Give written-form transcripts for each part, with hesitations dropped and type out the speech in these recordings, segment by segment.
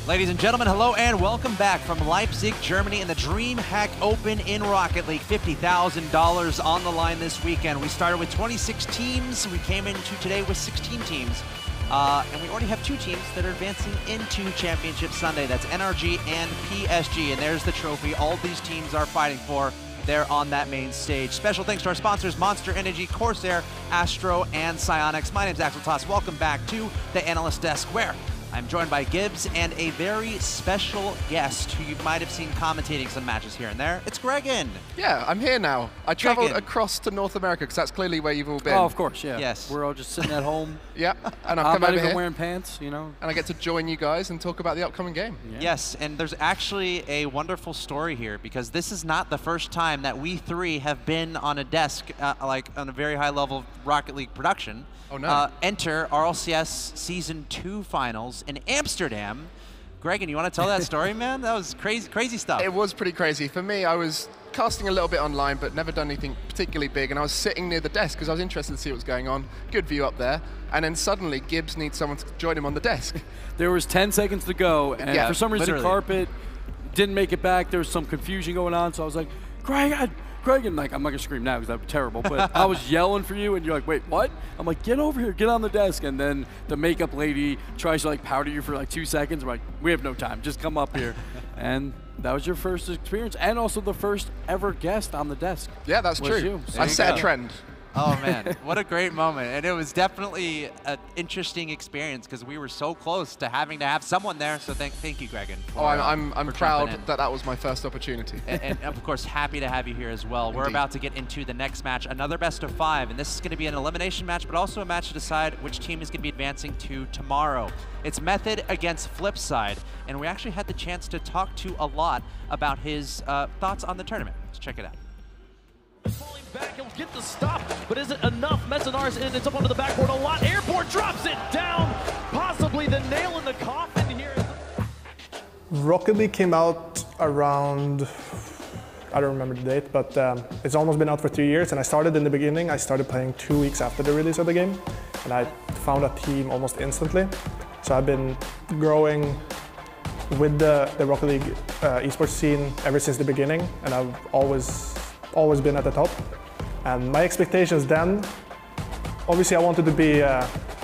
Ladies and gentlemen, hello and welcome back from Leipzig, Germany in the DreamHack Open in Rocket League. $50,000 on the line this weekend. We started with 26 teams. We came into today with 16 teams. And we already have 2 teams that are advancing into Championship Sunday. That's NRG and PSG. And there's the trophy all these teams are fighting for there on that main stage. Special thanks to our sponsors, Monster Energy, Corsair, Astro, and Psyonix. My name's Axel Toss. Welcome back to the Analyst Desk, where I'm joined by Gibbs and a very special guest who you might have seen commentating some matches here and there. It's Gregan. Yeah, I'm here now. I traveled across to North America because that's clearly where you've all been. Oh, of course, yeah. Yes. We're all just sitting at home. Yeah, and I'm not even wearing pants, you know. And I get to join you guys and talk about the upcoming game. Yeah. Yes, and there's actually a wonderful story here because this is not the first time that we 3 have been on a desk, like on a very high level of Rocket League production. Oh, no. Enter RLCS Season 2 finals in Amsterdam. Gregan, you want to tell that story, man? That was crazy stuff. It was pretty crazy. For me, I was casting a little bit online, but never done anything particularly big, and I was sitting near the desk because I was interested to see what was going on. Good view up there. And then suddenly, Gibbs needs someone to join him on the desk. There was 10 seconds to go, and for some reason, literally. Carpet didn't make it back. There was some confusion going on, so I was like, Gregan, like, I'm not gonna scream now because that would be terrible, but I was yelling for you, and you're like, wait, what? I'm like, get over here, get on the desk, and then the makeup lady tries to like powder you for like 2 seconds. I'm like, we have no time, just come up here. And that was your first experience, and also the first ever guest on the desk. Yeah, that's true. So I set a trend. Oh man, what a great moment. And it was definitely an interesting experience because we were so close to having to have someone there. So thank you, Gregan. Oh, I'm proud that that was my first opportunity. and of course, happy to have you here as well. We're about to get into the next match, another best of 5. And this is going to be an elimination match, but also a match to decide which team is going to be advancing to tomorrow. It's Method against Flipsid. And we actually had the chance to talk to a lot about his thoughts on the tournament. Let's check it out. Falling back, he'll get the stop, but is it enough? Mezzanar's in, it's up onto the backboard a lot. Airport drops it down, possibly the nail in the coffin here. Rocket League came out around, I don't remember the date, but it's almost been out for 3 years, and I started in the beginning. I started playing 2 weeks after the release of the game, and I found a team almost instantly. So I've been growing with the Rocket League esports scene ever since the beginning, and I've always been at the top. And my expectations then, obviously I wanted to be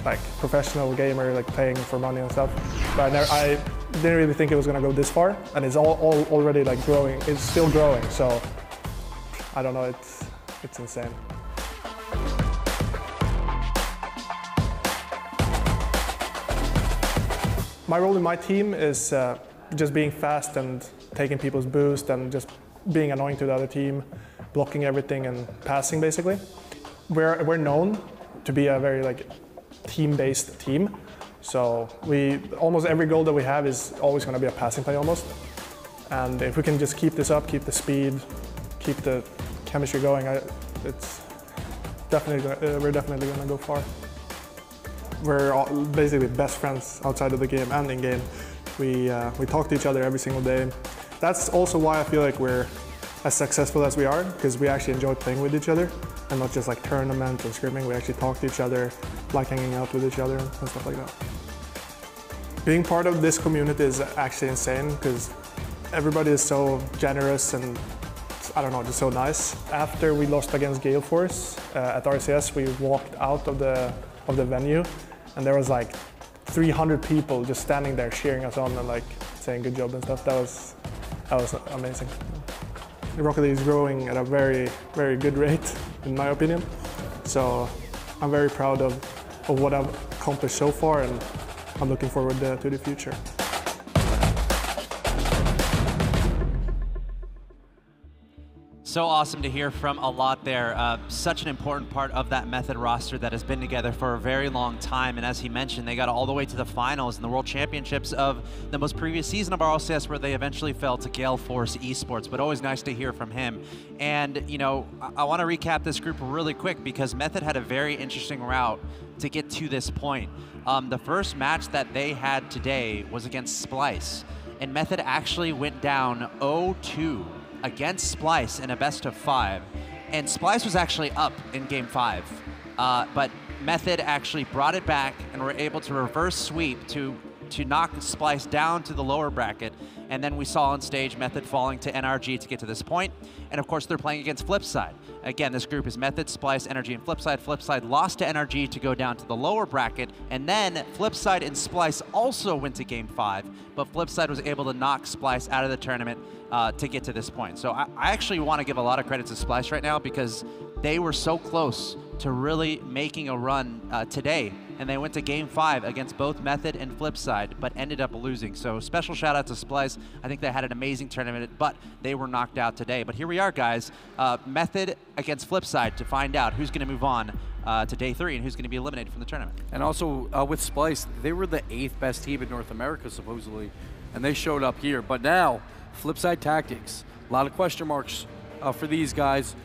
like professional gamer, like playing for money and stuff, but I didn't really think it was going to go this far, and it's already like growing. It's still growing, so I don't know, it's insane. My role in my team is just being fast and taking people's boost and just being annoying to the other team, blocking everything and passing basically. We're known to be a very like team-based team. So almost every goal that we have is always going to be a passing play almost. And if we can just keep this up, keep the speed, keep the chemistry going, we're definitely going to go far. We're all basically best friends outside of the game and in game. We talk to each other every single day. That's also why I feel like we're as successful as we are, because we actually enjoy playing with each other and not just like tournament and scrimming. We actually talk to each other, like hanging out with each other and stuff like that. Being part of this community is actually insane because everybody is so generous and I don't know, just so nice. After we lost against Gale Force at RCS, we walked out of the venue and there was like 300 people just standing there cheering us on and like saying good job and stuff. That was amazing. The Rocket League is growing at a very, very good rate, in my opinion. So I'm very proud of what I've accomplished so far, and I'm looking forward to the future. So awesome to hear from a lot there. Such an important part of that Method roster that has been together for a very long time. And as he mentioned, they got all the way to the finals in the World Championships of the most previous season of RLCS, where they eventually fell to Gale Force Esports. But always nice to hear from him. And, you know, I want to recap this group really quick because Method had a very interesting route to get to this point. The first match that they had today was against Splice. And Method actually went down 0-2. Against Splice in a best of 5. And Splice was actually up in game 5. But Method actually brought it back and were able to reverse sweep to to knock Splice down to the lower bracket, and then we saw on stage Method falling to NRG to get to this point. And of course, they're playing against Flipside. Again, this group is Method, Splice, NRG, and Flipside. Flipside lost to NRG to go down to the lower bracket, and then Flipside and Splice also went to Game 5, but Flipside was able to knock Splice out of the tournament to get to this point. So I actually want to give a lot of credit to Splice right now, because they were so close to really making a run today, and they went to Game 5 against both Method and Flipside, but ended up losing. So special shout out to Splice. I think they had an amazing tournament, but they were knocked out today. But here we are, guys. Method against Flipside to find out who's going to move on to Day 3 and who's going to be eliminated from the tournament. And also with Splice, they were the 8th best team in North America, supposedly, and they showed up here. But now, Flipside Tactics, a lot of question marks for these guys.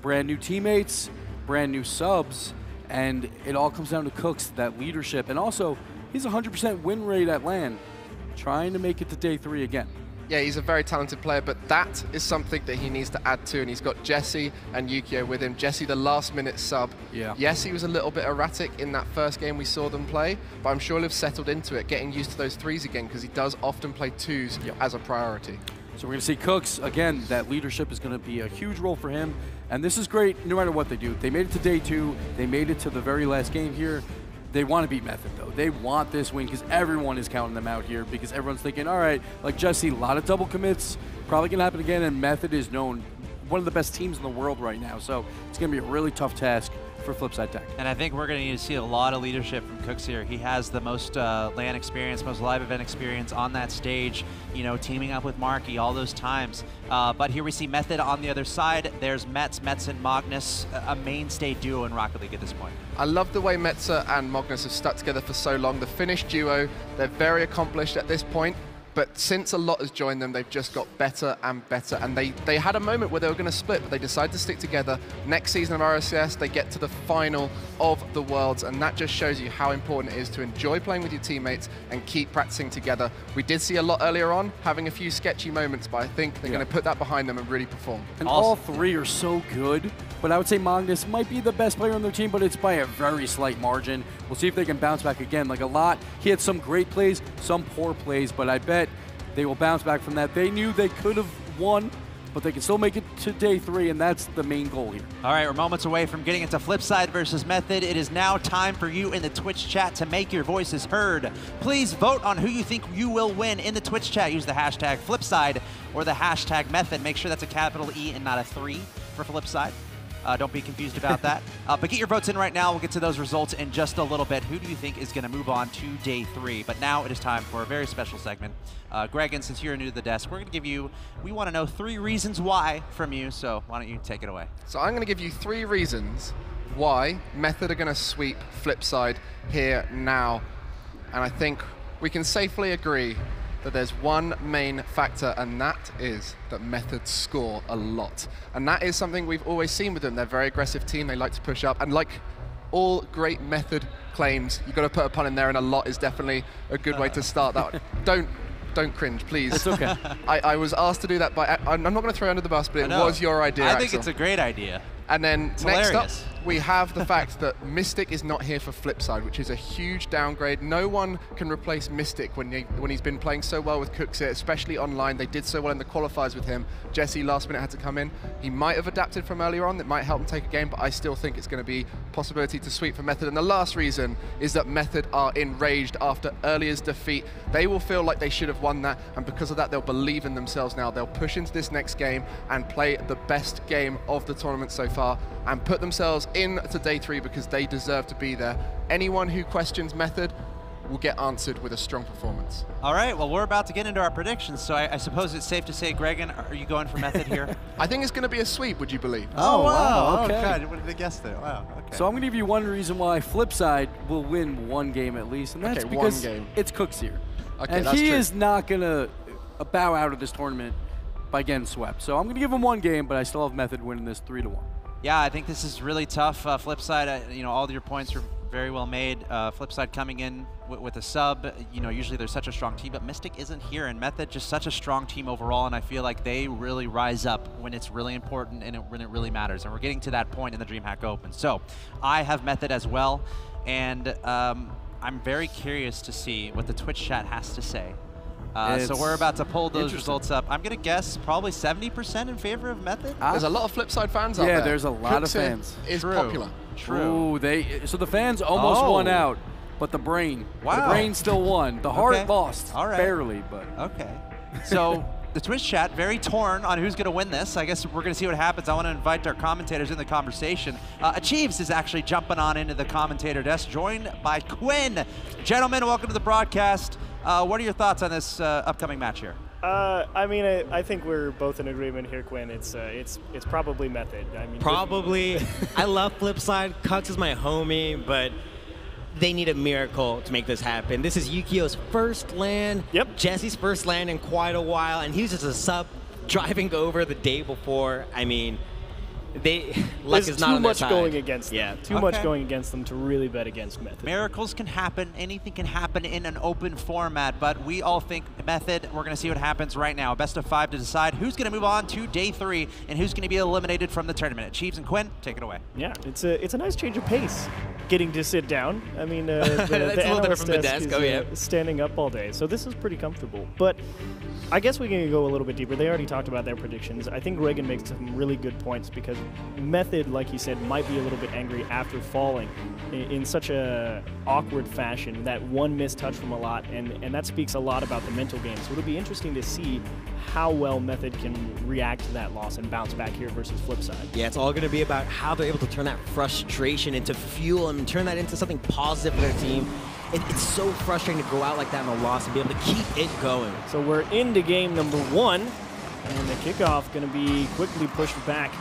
Brand new teammates, brand new subs, and it all comes down to Cooks, that leadership. And also, he's 100% win rate at LAN, trying to make it to Day 3 again. Yeah, he's a very talented player, but that is something that he needs to add to, and he's got Jesse and Yukio with him. Jesse, the last-minute sub. Yeah. Yes, he was a little bit erratic in that first game we saw them play, but I'm sure he'll have settled into it, getting used to those 3s again, because he does often play 2s as a priority. So we're going to see Cooks, again, that leadership is going to be a huge role for him. And this is great no matter what they do. They made it to Day 2. They made it to the very last game here. They want to beat Method, though. They want this win because everyone is counting them out here, because everyone's thinking, all right, like Jesse, a lot of double commits, probably going to happen again, and Method is known one of the best teams in the world right now. So it's going to be a really tough task for Flipside Tech. And I think we're going to need to see a lot of leadership from Cooks here. He has the most LAN experience, most live event experience on that stage, you know, teaming up with Marky all those times. But here we see Method on the other side. There's Mets and Magnus, a mainstay duo in Rocket League at this point. I love the way Metzer and Magnus have stuck together for so long. The Finnish duo, they're very accomplished at this point. But since a lot has joined them, they've just got better and better. And they had a moment where they were going to split, but they decided to stick together. Next season of RSCS, they get to the final of the Worlds, and that just shows you how important it is to enjoy playing with your teammates and keep practicing together. We did see a lot earlier on, having a few sketchy moments, but I think they're going to put that behind them and really perform. And all 3 are so good, but I would say Magnus might be the best player on their team, but it's by a very slight margin. We'll see if they can bounce back again. Like a lot, he had some great plays, some poor plays, but I bet they will bounce back from that. They knew they could have won, but they can still make it to Day 3, and that's the main goal here. All right, we're moments away from getting into Flipside versus Method. It is now time for you in the Twitch chat to make your voices heard. Please vote on who you think you will win in the Twitch chat. Use the hashtag Flipside or the hashtag Method. Make sure that's a capital E and not a 3 for Flipside. Don't be confused about that. But get your votes in right now. We'll get to those results in just a little bit. Who do you think is going to move on to Day 3? But now it is time for a very special segment. Greg, and since you're new to the desk, we're going to give you, we want to know 3 reasons why from you. So why don't you take it away? So I'm going to give you 3 reasons why Method are going to sweep Flipside here now. And I think we can safely agree that there's one main factor, and that is that Method score a lot. And that is something we've always seen with them. They're a very aggressive team. They like to push up. And like all great Method claims, you've got to put a pun in there, and a lot is definitely a good way to start that. Don't cringe, please. It's okay. I was asked to do that by, I'm not going to throw you under the bus, but it was your idea, I think Axel. it's a great idea. And then It's next hilarious. up, we have the fact that Mystic is not here for Flipside, which is a huge downgrade. No one can replace Mystic when he's been playing so well with Cooks here, especially online. They did so well in the qualifiers with him. Jesse last minute had to come in. He might have adapted from earlier on. That might help him take a game, but I still think it's going to be a possibility to sweep for Method. And the last reason is that Method are enraged after earlier's defeat. They will feel like they should have won that, and because of that, they'll believe in themselves now. They'll push into this next game and play the best game of the tournament so far and put themselves into Day 3 because they deserve to be there. Anyone who questions Method will get answered with a strong performance. All right, well, we're about to get into our predictions, so I suppose it's safe to say, Gregan, are you going for Method here? I think it's going to be a sweep, would you believe? Oh, wow, okay. Oh, God, what did they guess there? Wow, okay. So I'm going to give you one reason why Flipside will win 1 game at least, and that's because it's Cooks here. Okay, and he is not going to bow out of this tournament by getting swept. So I'm going to give him 1 game, but I still have Method winning this 3-1. Yeah, I think this is really tough. Flipside, you know, all of your points are very well made. Flipside coming in with a sub, you know, usually they're such a strong team, but Mystic isn't here, and Method just such a strong team overall, and I feel like they really rise up when it's really important and when it really matters, and we're getting to that point in the DreamHack Open. So I have Method as well, and I'm very curious to see what the Twitch chat has to say. So we're about to pull those results up. I'm going to guess probably 70% in favor of Method. There's a lot of Flipside fans out there. Yeah, there's a lot of fans. Is popular. True. Ooh, so the fans almost won out, but the brain still won. The heart lost, barely, but. Okay. So the Twitch chat, very torn on who's going to win this. I guess we're going to see what happens. I want to invite our commentators in the conversation. Achieves is actually jumping on into the commentator desk, joined by Quinn. Gentlemen, welcome to the broadcast. What are your thoughts on this upcoming match here? I mean, I think we're both in agreement here, Quinn. It's probably Method. I mean, probably. I love Flipside. Kux is my homie, but they need a miracle to make this happen. This is Yukio's first LAN. Yep. Jesse's first LAN in quite a while, and he was just a sub driving over the day before. I mean, luck is not on their side. Too much going against them. Too much going against them to really bet against Method. Miracles can happen. Anything can happen in an open format, but we all think Method. We're going to see what happens right now. Best of 5 to decide who's going to move on to day 3 and who's going to be eliminated from the tournament. Chiefs and Quinn, take it away. Yeah, it's a nice change of pace. Getting to sit down. I mean, the That's a little different from the desk. Is, standing up all day, so this is pretty comfortable. But I guess we can go a little bit deeper. They already talked about their predictions. I think Reagan makes some really good points because Method, like you said, might be a little bit angry after falling in such a awkward fashion. That one missed touch from a lot, and that speaks a lot about the mental game. So it'll be interesting to see how well Method can react to that loss and bounce back here versus Flipside. Yeah, it's all going to be about how they're able to turn that frustration into fuel and turn that into something positive for their team. It's so frustrating to go out like that in a loss and be able to keep it going. So we're into game number 1, and the kickoff going to be quickly pushed back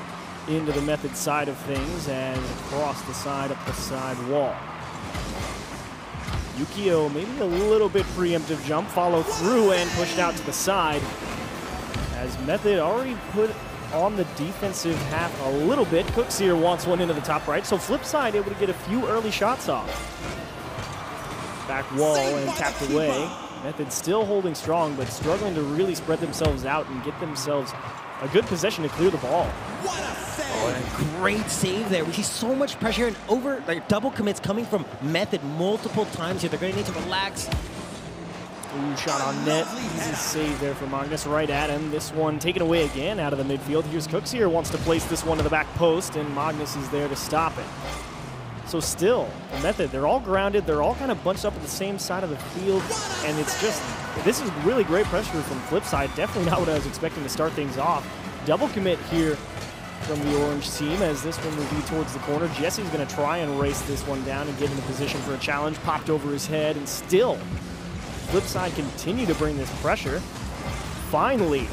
into the Method side of things and across the side up the side wall. Yukio maybe a little bit preemptive jump, follow through and pushed out to the side as Method already put on the defensive half a little bit. Cooksier wants one into the top right, so Flipside able to get a few early shots off. Back wall and tapped away. Method still holding strong, but struggling to really spread themselves out and get themselves a good possession to clear the ball. Oh, and a great save there. We see so much pressure and double commits coming from Method multiple times here. They're going to need to relax. Ooh, shot on net. Easy save there for Magnus, right at him. This one taken away again out of the midfield. Here's Cooksier, wants to place this one to the back post, and Magnus is there to stop it. So still, the Method, they're all grounded. They're all kind of bunched up at the same side of the field, and it's just, this is really great pressure from Flipside. Definitely not what I was expecting to start things off. Double commit here from the orange team as this one will be towards the corner. Jesse's going to try and race this one down and get in a position for a challenge. Popped over his head, and still, Flipside continue to bring this pressure. Finally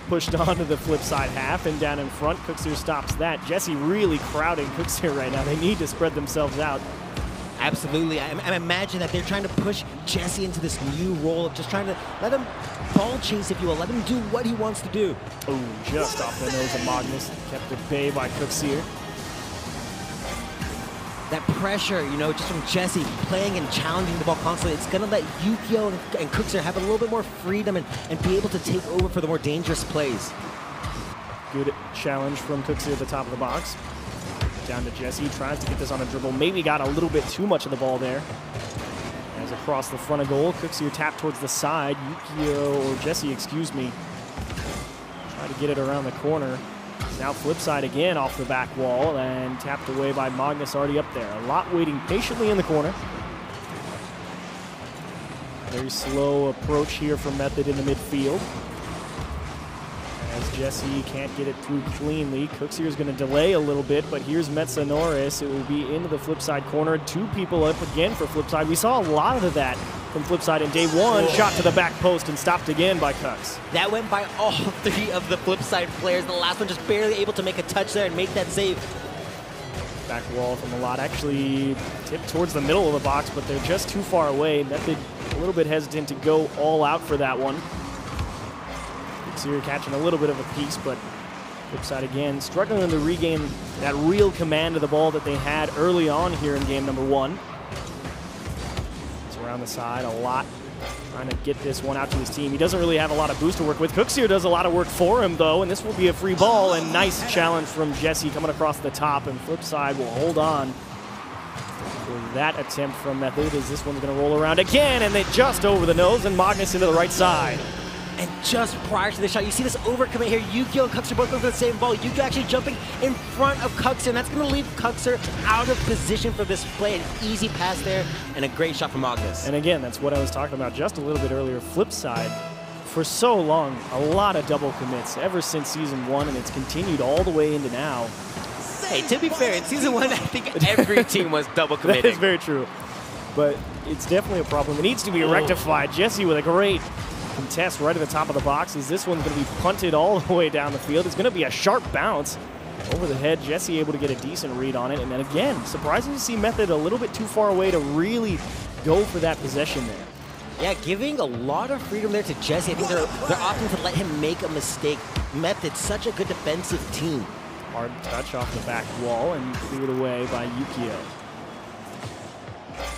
pushed onto the Flipside half and down in front. Cooksier stops that. Jesse really crowding Cooksier right now. They need to spread themselves out. Absolutely. I imagine that they're trying to push Jesse into this new role of just trying to let him ball chase, if you will. Let him do what he wants to do. Oh, just off the nose of Magnus. Kept at bay by Cooksier. That pressure, you know, just from Jesse playing and challenging the ball constantly, it's going to let Yukio and Cooksier have a little bit more freedom and be able to take over for the more dangerous plays. Good challenge from Cooksier at the top of the box. Down to Jesse, tries to get this on a dribble. Maybe got a little bit too much of the ball there. As across the front of goal, Cooksier tapped towards the side. Yukio, or Jesse, excuse me, try to get it around the corner. Now Flipside again off the back wall and tapped away by Magnus already up there. A lot waiting patiently in the corner. Very slow approach here from Method in the midfield. As Jesse can't get it through cleanly. Cooksier is going to delay a little bit, but here's Metzanorris. It will be into the Flipside corner. 2 people up again for Flipside. We saw a lot of that from Flipside in day 1. Whoa. Shot to the back post and stopped again by Cux. That went by all 3 of the Flipside players. The last one just barely able to make a touch there and make that save. Back wall from a lot, actually tipped towards the middle of the box, but they're just too far away. Method a little bit hesitant to go all out for that one. Cooksier catching a little bit of a piece, but Flipside again struggling to regain that real command of the ball that they had early on here in game number 1. It's around the side a lot, trying to get this one out to his team. He doesn't really have a lot of boost to work with. Cooksier does a lot of work for him, though, and this will be a free ball. And nice challenge from Jesse coming across the top, and Flipside will hold on for that attempt from Method, is this one's going to roll around again, and they just over the nose, and Magnus into the right side. And just prior to the shot, you see this overcommit here. Yukio and Kuxer both going for the same ball. Yukio actually jumping in front of Kuxer, and that's going to leave Kuxer out of position for this play. An easy pass there, and a great shot from Magnus. And again, that's what I was talking about just a little bit earlier. Flipside, for so long, a lot of double commits ever since Season 1, and it's continued all the way into now. Hey, to be fair, in Season 1, I think every team was double committing. That is very true. But it's definitely a problem. It needs to be rectified. Jesse with a great contest right at the top of the box, as this one's going to be punted all the way down the field. It's going to be a sharp bounce over the head. Jesse able to get a decent read on it. And then again, surprising to see Method a little bit too far away to really go for that possession there. Yeah, giving a lot of freedom there to Jesse. I think they're opting to let him make a mistake. Method, such a good defensive team. Hard touch off the back wall and cleared away by Yukio.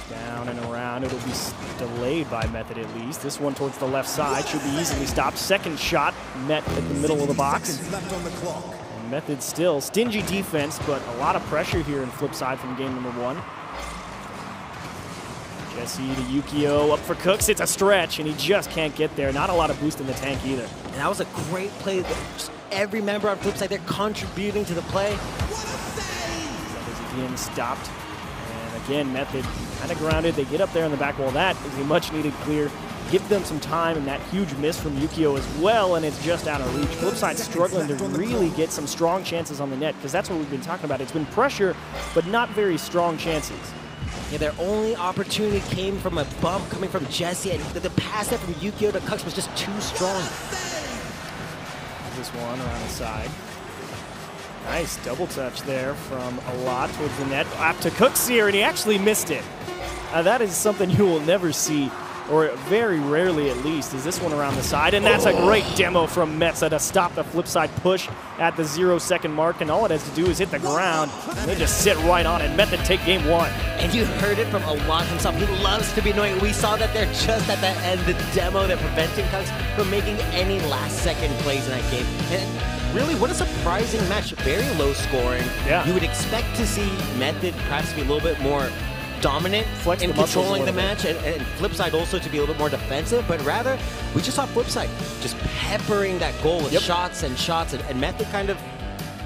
Down and around, it'll be delayed by Method at least. This one towards the left side should be easily stopped. Second shot met at the middle of the box. And Method still stingy defense, but a lot of pressure here in Flipside from game number 1. Jesse to Yukio, up for Cooks. It's a stretch, and he just can't get there. Not a lot of boost in the tank either. And that was a great play. Just every member on Flipside, they're contributing to the play. That is again stopped. And again, Method kind of grounded. They get up there on the back wall. That is a much-needed clear. Give them some time, and that huge miss from Yukio as well, and it's just out of reach. Flipside struggling to really get some strong chances on the net, because that's what we've been talking about. It's been pressure, but not very strong chances. Yeah, their only opportunity came from a bump coming from Jesse, and the pass that from Yukio to Kux was just too strong. This one around the side. Nice double touch there from a lot towards the net. Up to Cooks here, and he actually missed it. That is something you will never see, or very rarely at least, is this one around the side. And that's a great demo from Metza to stop the Flipside push at the 0-second mark. And all it has to do is hit the ground, and they just sit right on it. Method take game 1. And you heard it from Alon himself. He loves to be annoying. We saw that there just at the end, the demo that preventing Cux from making any last-second plays in that game. And really, what a surprising match. Very low scoring. Yeah. You would expect to see Method perhaps be a little bit more dominant in controlling the match, and Flipside also to be a little bit more defensive, but rather we just saw Flipside just peppering that goal with shots and shots, and Method kind of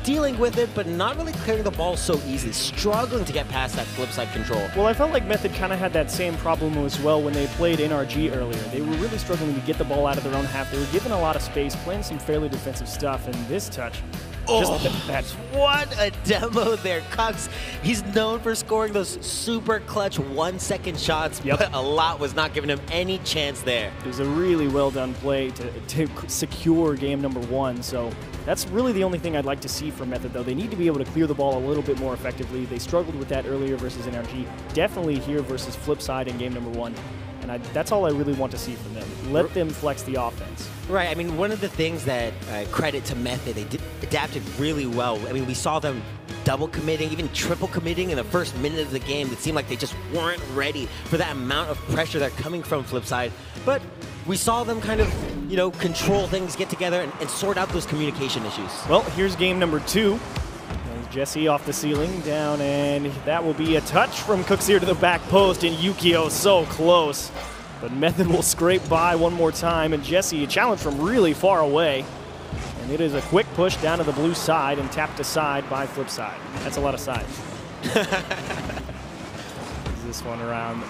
dealing with it, but not really clearing the ball so easily, struggling to get past that Flipside control. Well, I felt like Method kind of had that same problem as well when they played NRG earlier. They were really struggling to get the ball out of their own half. They were given a lot of space, playing some fairly defensive stuff, and this touch, what a demo there. Cux, he's known for scoring those super clutch 1-second shots, but a lot was not giving him any chance there. It was a really well done play to secure game number 1, so that's really the only thing I'd like to see from Method, though. They need to be able to clear the ball a little bit more effectively. They struggled with that earlier versus NRG. Definitely here versus Flipside in game number 1. And that's all I really want to see from them. Let them flex the offense. Right. I mean, one of the things that credit to Method, they adapted really well. I mean, we saw them double committing, even triple committing in the first minute of the game. It seemed like they just weren't ready for that amount of pressure that coming from Flipside. But we saw them kind of, you know, control things, get together, and sort out those communication issues. Well, here's game number 2. Jesse off the ceiling, down, and that will be a touch from Cooksier to the back post, and Yukio so close. But Method will scrape by one more time, and Jesse, a challenge from really far away. And it is a quick push down to the blue side and tapped aside by Flipside. That's a lot of sides. This one around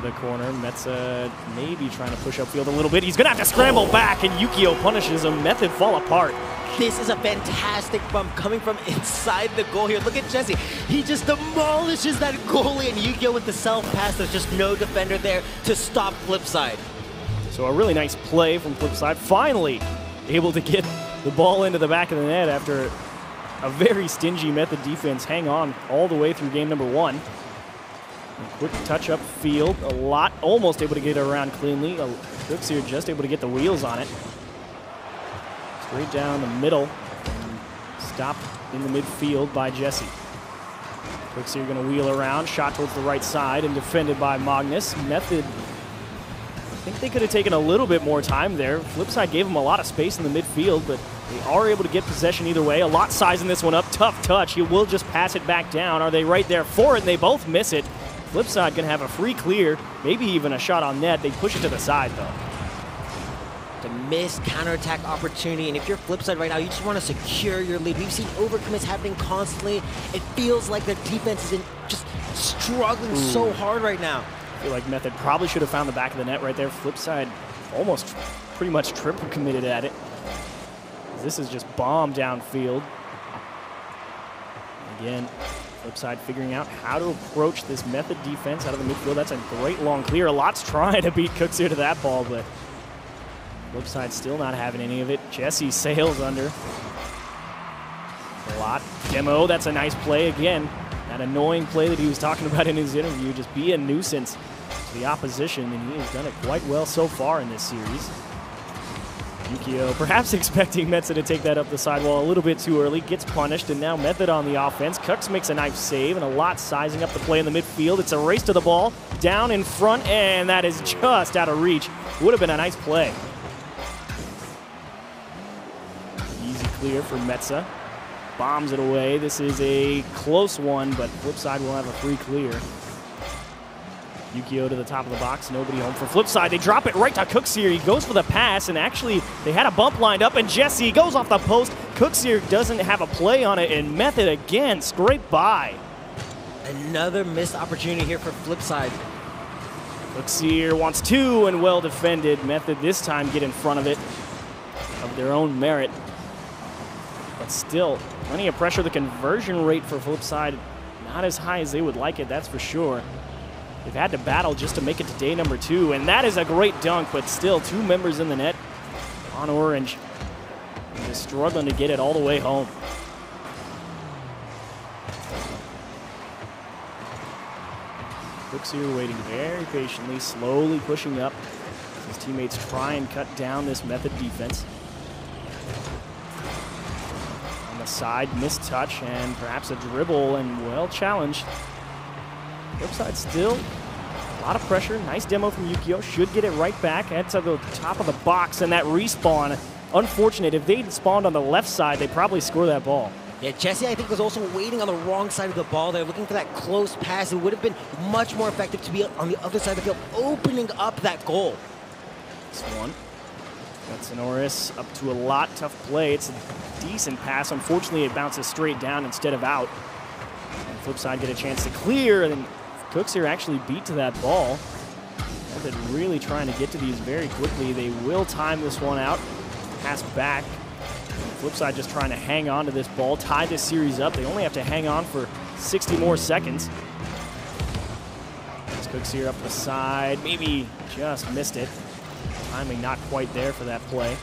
the corner. Metza maybe trying to push upfield a little bit. He's going to have to scramble back, and Yukio punishes him. Method fall apart. This is a fantastic bump coming from inside the goal here. Look at Jesse. He just demolishes that goalie, and Yukio with the self-pass. There's just no defender there to stop Flipside. So a really nice play from Flipside. Finally able to get the ball into the back of the net after a very stingy Method defense. Hang on all the way through game number 1. A quick touch up field. A lot, almost able to get it around cleanly. Cooks here just able to get the wheels on it. Straight down the middle, and stopped in the midfield by Jesse. Cooks here going to wheel around, shot towards the right side, and defended by Magnus. Method, I think they could have taken a little bit more time there. Flipside gave him a lot of space in the midfield, but they are able to get possession either way. A lot sizing this one up, tough touch. He will just pass it back down. Are they right there for it? And they both miss it. Flipside gonna have a free clear, maybe even a shot on net. They push it to the side though. The missed counterattack opportunity, and if you're Flipside right now, you just want to secure your lead. We've seen overcommits happening constantly. It feels like their defense is just struggling so hard right now. I feel like Method probably should have found the back of the net right there. Flipside almost pretty much triple committed at it. This is just bomb downfield. Again, Flipside figuring out how to approach this Method defense out of the midfield. That's a great long clear. Lot's trying to beat Cooks here to that ball, but Flipside still not having any of it. Jesse sails under. Lot demo, that's a nice play again. That annoying play that he was talking about in his interview, just be a nuisance to the opposition, and he has done it quite well so far in this series. Yukio perhaps expecting Metza to take that up the sidewall a little bit too early, gets punished, and now Method on the offense. Cooks makes a nice save, and a lot sizing up the play in the midfield. It's a race to the ball, down in front, and that is just out of reach. Would have been a nice play. Easy clear for Metza. Bombs it away. This is a close one, but Flipside will have a free clear. Yukio to the top of the box, nobody home for Flipside. They drop it right to Cooks here. He goes for the pass, and actually they had a bump lined up, and Jesse goes off the post. Cooks here doesn't have a play on it, and Method again scraped by. Another missed opportunity here for Flipside. Cooks here wants two, and well defended. Method this time get in front of it of their own merit. But still, plenty of pressure. The conversion rate for Flipside, not as high as they would like it, that's for sure. They've had to battle just to make it to day number 2, and that is a great dunk, but still 2 members in the net on orange. Just struggling to get it all the way home. Cooks here waiting very patiently, slowly pushing up. His teammates try and cut down this Method defense. On the side, missed touch, and perhaps a dribble, and well challenged. Flipside still a lot of pressure. Nice demo from Yukio. Should get it right back at the top of the box, and that respawn. Unfortunate. If they'd spawned on the left side, they'd probably score that ball. Yeah, Jesse, I think, was also waiting on the wrong side of the ball. They're looking for that close pass. It would have been much more effective to be on the other side of the field, opening up that goal. This one. Got Sonoris up to a lot. Tough play. It's a decent pass. Unfortunately, it bounces straight down instead of out. And Flipside get a chance to clear, and Cooks here actually beat to that ball. They're really trying to get to these very quickly. They will time this one out. Pass back. Flipside just trying to hang on to this ball, tie this series up. They only have to hang on for 60 more seconds. Cooks here up the side, maybe just missed it. Timing not quite there for that play.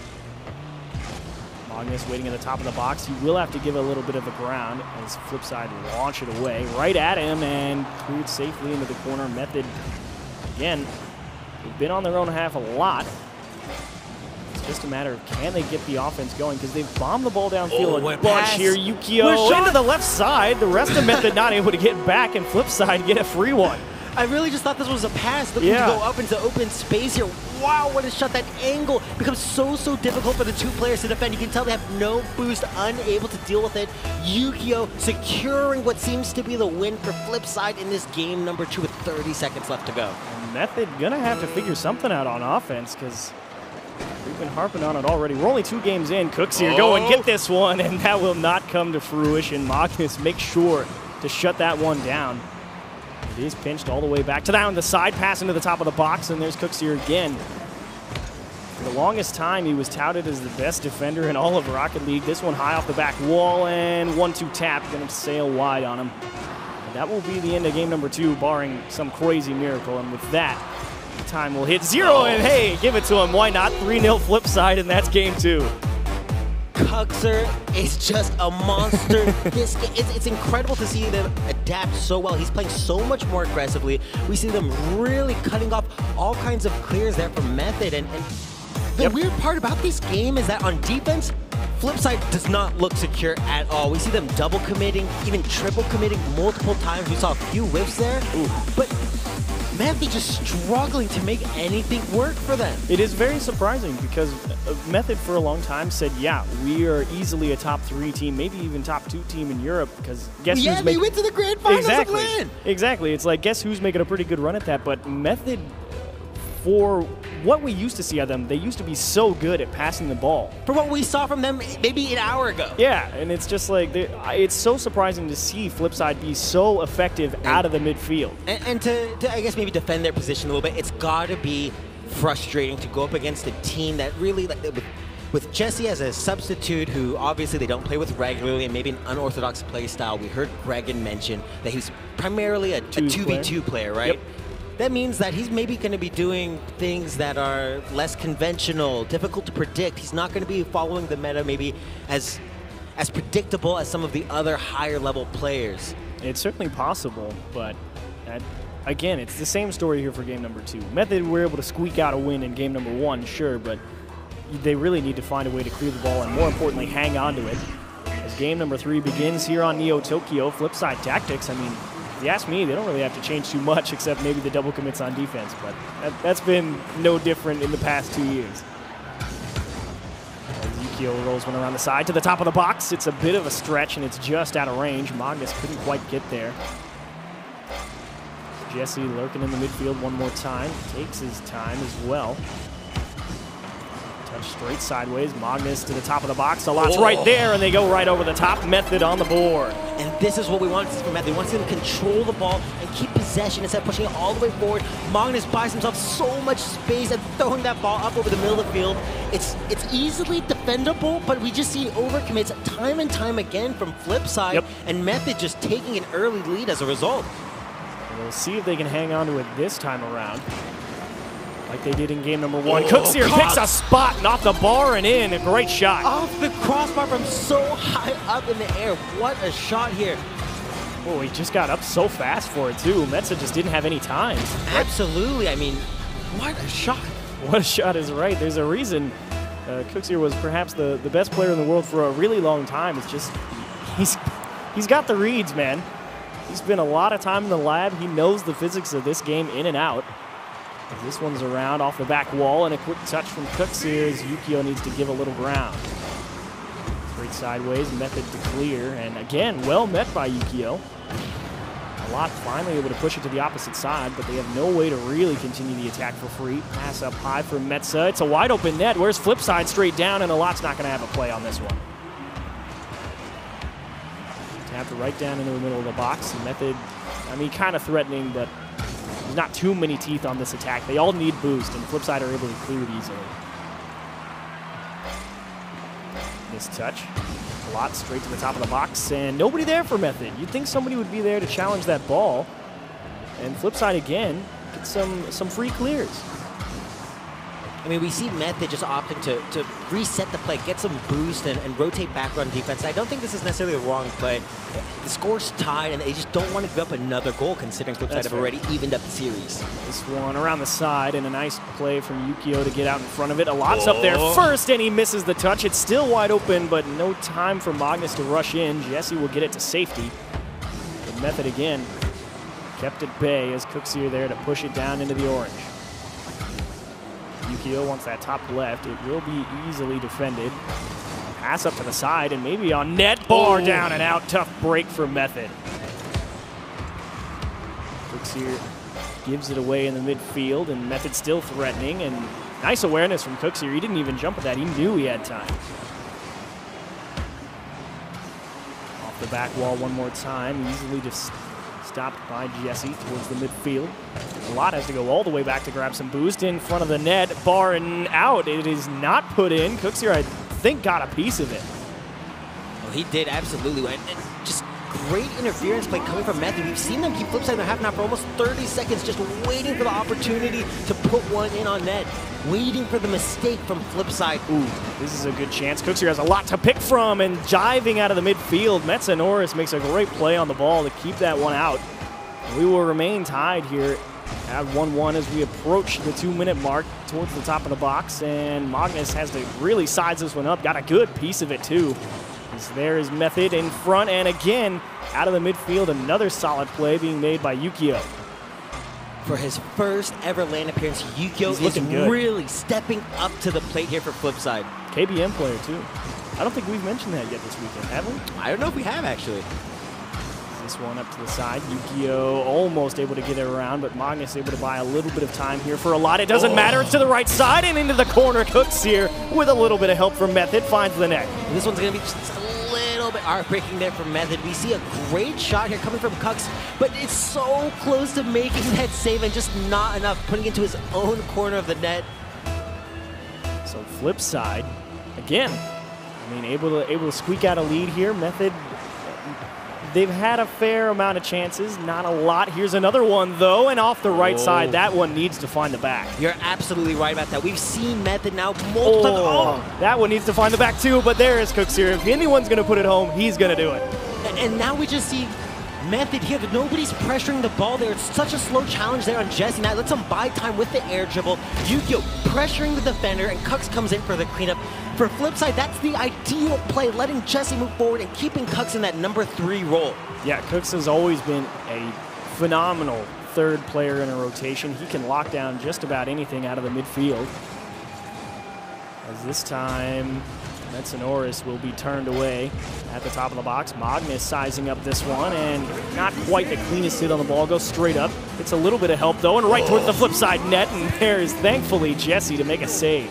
Magnus waiting at the top of the box. He will have to give a little bit of the ground as Flipside launch it away right at him and cleared safely into the corner. Method, again, they've been on their own half a lot. It's just a matter of can they get the offense going, because they've bombed the ball downfield a bunch here. Yukio into the left side. The rest of Method not able to get back, and Flipside get a free one. I really just thought this was a pass looking to go up into open space here. Wow, what a shot. That angle becomes so difficult for the 2 players to defend. You can tell they have no boost, unable to deal with it. Yukio securing what seems to be the win for Flipside in this game number 2 with 30 seconds left to go. Method gonna have to figure something out on offense, because we've been harping on it already. We're only 2 games in. Cooks here, go and get this one, and that will not come to fruition. Magnus makes sure to shut that one down. It is pinched all the way back to down the side, pass into the top of the box, and there's Cooks here again. For the longest time, he was touted as the best defender in all of Rocket League. This one high off the back wall, and 1-2 tap, gonna sail wide on him. And that will be the end of game number 2, barring some crazy miracle. And with that, time will hit 0, and hey, give it to him. Why not? 3-0 Flipside, and that's game 2. Cuxer is just a monster. It's incredible to see them adapt so well. He's playing so much more aggressively. We see them really cutting off all kinds of clears there from Method. And the weird part about this game is that on defense, Flipside does not look secure at all. We see them double committing, even triple committing multiple times. We saw a few whiffs there. But Method just struggling to make anything work for them. It is very surprising because Method for a long time said, yeah, we are easily a top 3 team, maybe even top 2 team in Europe, because guess who's they went to the grand finals of LAN. Exactly. It's like, guess who's making a pretty good run at that, but Method, for what we used to see of them, they used to be so good at passing the ball. For what we saw from them maybe an hour ago. Yeah, and it's just like, it's so surprising to see Flipside be so effective out of the midfield. And to, I guess, maybe defend their position a little bit, it's got to be frustrating to go up against a team that really, like, with Jesse as a substitute who obviously they don't play with regularly and maybe an unorthodox play style. We heard Gregan mention that he's primarily a 2v2 player, right? Yep. That means that he's maybe going to be doing things that are less conventional, difficult to predict. He's not going to be following the meta maybe as predictable as some of the other higher level players. It's certainly possible, but again, it's the same story here for game number 2. Method were able to squeak out a win in game number 1, sure, but they really need to find a way to clear the ball and, more importantly, hang on to it. As game number 3 begins here on Neo Tokyo, Flipside Tactics, I mean, if you ask me, they don't really have to change too much except maybe the double commits on defense, but that's been no different in the past 2 years. As Yukio rolls one around the side to the top of the box. It's a bit of a stretch, and it's just out of range. Magnus couldn't quite get there. Jesse lurking in the midfield one more time. Takes his time as well. Touch straight sideways. Magnus to the top of the box. A lot's right there, and they go right over the top. Method on the board. And this is what we want to see from Method. We want to see him control the ball and keep possession instead of pushing it all the way forward. Magnus buys himself so much space and throwing that ball up over the middle of the field. It's easily defendable, but we just see overcommits time and time again from Flipside, and Method just taking an early lead as a result. We'll see if they can hang on to it this time around, like they did in game number 1. Cooksier picks a spot and off the bar and in. A great shot. Off the crossbar from so high up in the air. What a shot here. Oh, he just got up so fast for it, too. Metza just didn't have any time. Absolutely. I mean, what a shot. What a shot is right. There's a reason Cooksier was perhaps the best player in the world for a really long time. It's just, he's got the reads, man. He spent a lot of time in the lab. He knows the physics of this game in and out. This one's around off the back wall, and a quick touch from Cooksier as Yukio needs to give a little ground. Straight sideways, Method to clear, and again, well met by Yukio. A lot finally able to push it to the opposite side, but they have no way to really continue the attack for free. Pass up high for Metza. It's a wide open net. Where's Flipside straight down, and a lot's not going to have a play on this one. Tapped right down into the middle of the box. Method, I mean, kind of threatening, but there's not too many teeth on this attack. They all need boost, and Flipside are able to clear it easily. This touch. A lot straight to the top of the box, and nobody there for Method. You'd think somebody would be there to challenge that ball. And Flipside again gets some free clears. I mean, we see Method just opting to reset the play, get some boost, and rotate back on defense. I don't think this is necessarily the wrong play. The score's tied, and they just don't want to give up another goal, considering Flipside have already evened up the series. This one around the side, and a nice play from Yukio to get out in front of it. A lot's up there first, and he misses the touch. It's still wide open, but no time for Magnus to rush in. Jesse will get it to safety. But Method again kept at bay as Cooksier there to push it down into the orange. Yukio wants that top left. It will be easily defended. Pass up to the side and maybe on net. Bar down and out. Tough break for Method. Cooksier gives it away in the midfield, and Method still threatening. And nice awareness from Cooksier. He didn't even jump at that. He knew he had time. Off the back wall one more time. Easily just stopped by Jesse towards the midfield. A lot has to go all the way back to grab some boost in front of the net. Bar and out. It is not put in. Cooksier, I think, got a piece of it. Well, he did, absolutely. And just great interference play coming from Method. We've seen them keep Flipside in their half now for almost 30 seconds, just waiting for the opportunity to put one in on net. Waiting for the mistake from Flipside. Ooh, this is a good chance. Cooksier has a lot to pick from, and jiving out of the midfield. Metza Norris makes a great play on the ball to keep that one out. We will remain tied here at 1-1 as we approach the 2-minute mark towards the top of the box, and Magnus has to really size this one up. Got a good piece of it too. There is Method in front, and again out of the midfield, another solid play being made by Yukio. for his first ever LAN appearance, Yukio is really stepping up to the plate here for Flipside. KBM player, too. I don't think we've mentioned that yet this weekend, have we? I don't know if we have, actually. This one up to the side. Yukio almost able to get it around, but Magnus able to buy a little bit of time here for a lot. It doesn't matter. It's to the right side and into the corner. Cooks here with a little bit of help from Method. Finds the net. This one's going to be just a little bit heartbreaking there from Method. We see a great shot here coming from Cooks, but it's so close to making that save and just not enough, putting it into his own corner of the net. So Flipside, again, I mean, able to squeak out a lead here. Method, they've had a fair amount of chances, not a lot. Here's another one, though, and off the right side. That one needs to find the back. You're absolutely right about that. We've seen Method now multiple times. That one needs to find the back, too, but there is Cooks here. If anyone's going to put it home, he's going to do it. And now we just see Method here. Nobody's pressuring the ball there. It's such a slow challenge there on Jesse. Now lets him buy time with the air dribble. Yukio pressuring the defender, and Cooks comes in for the cleanup. For Flipside, that's the ideal play, letting Jesse move forward and keeping Cooks in that number 3 role. Yeah, Cooks has always been a phenomenal third player in a rotation. He can lock down just about anything out of the midfield. As this time, Metsonoris will be turned away at the top of the box. Magnus sizing up this one, and not quite the cleanest hit on the ball. Goes straight up. It's a little bit of help, though, and right towards the flip side net, and there is thankfully Jesse to make a save.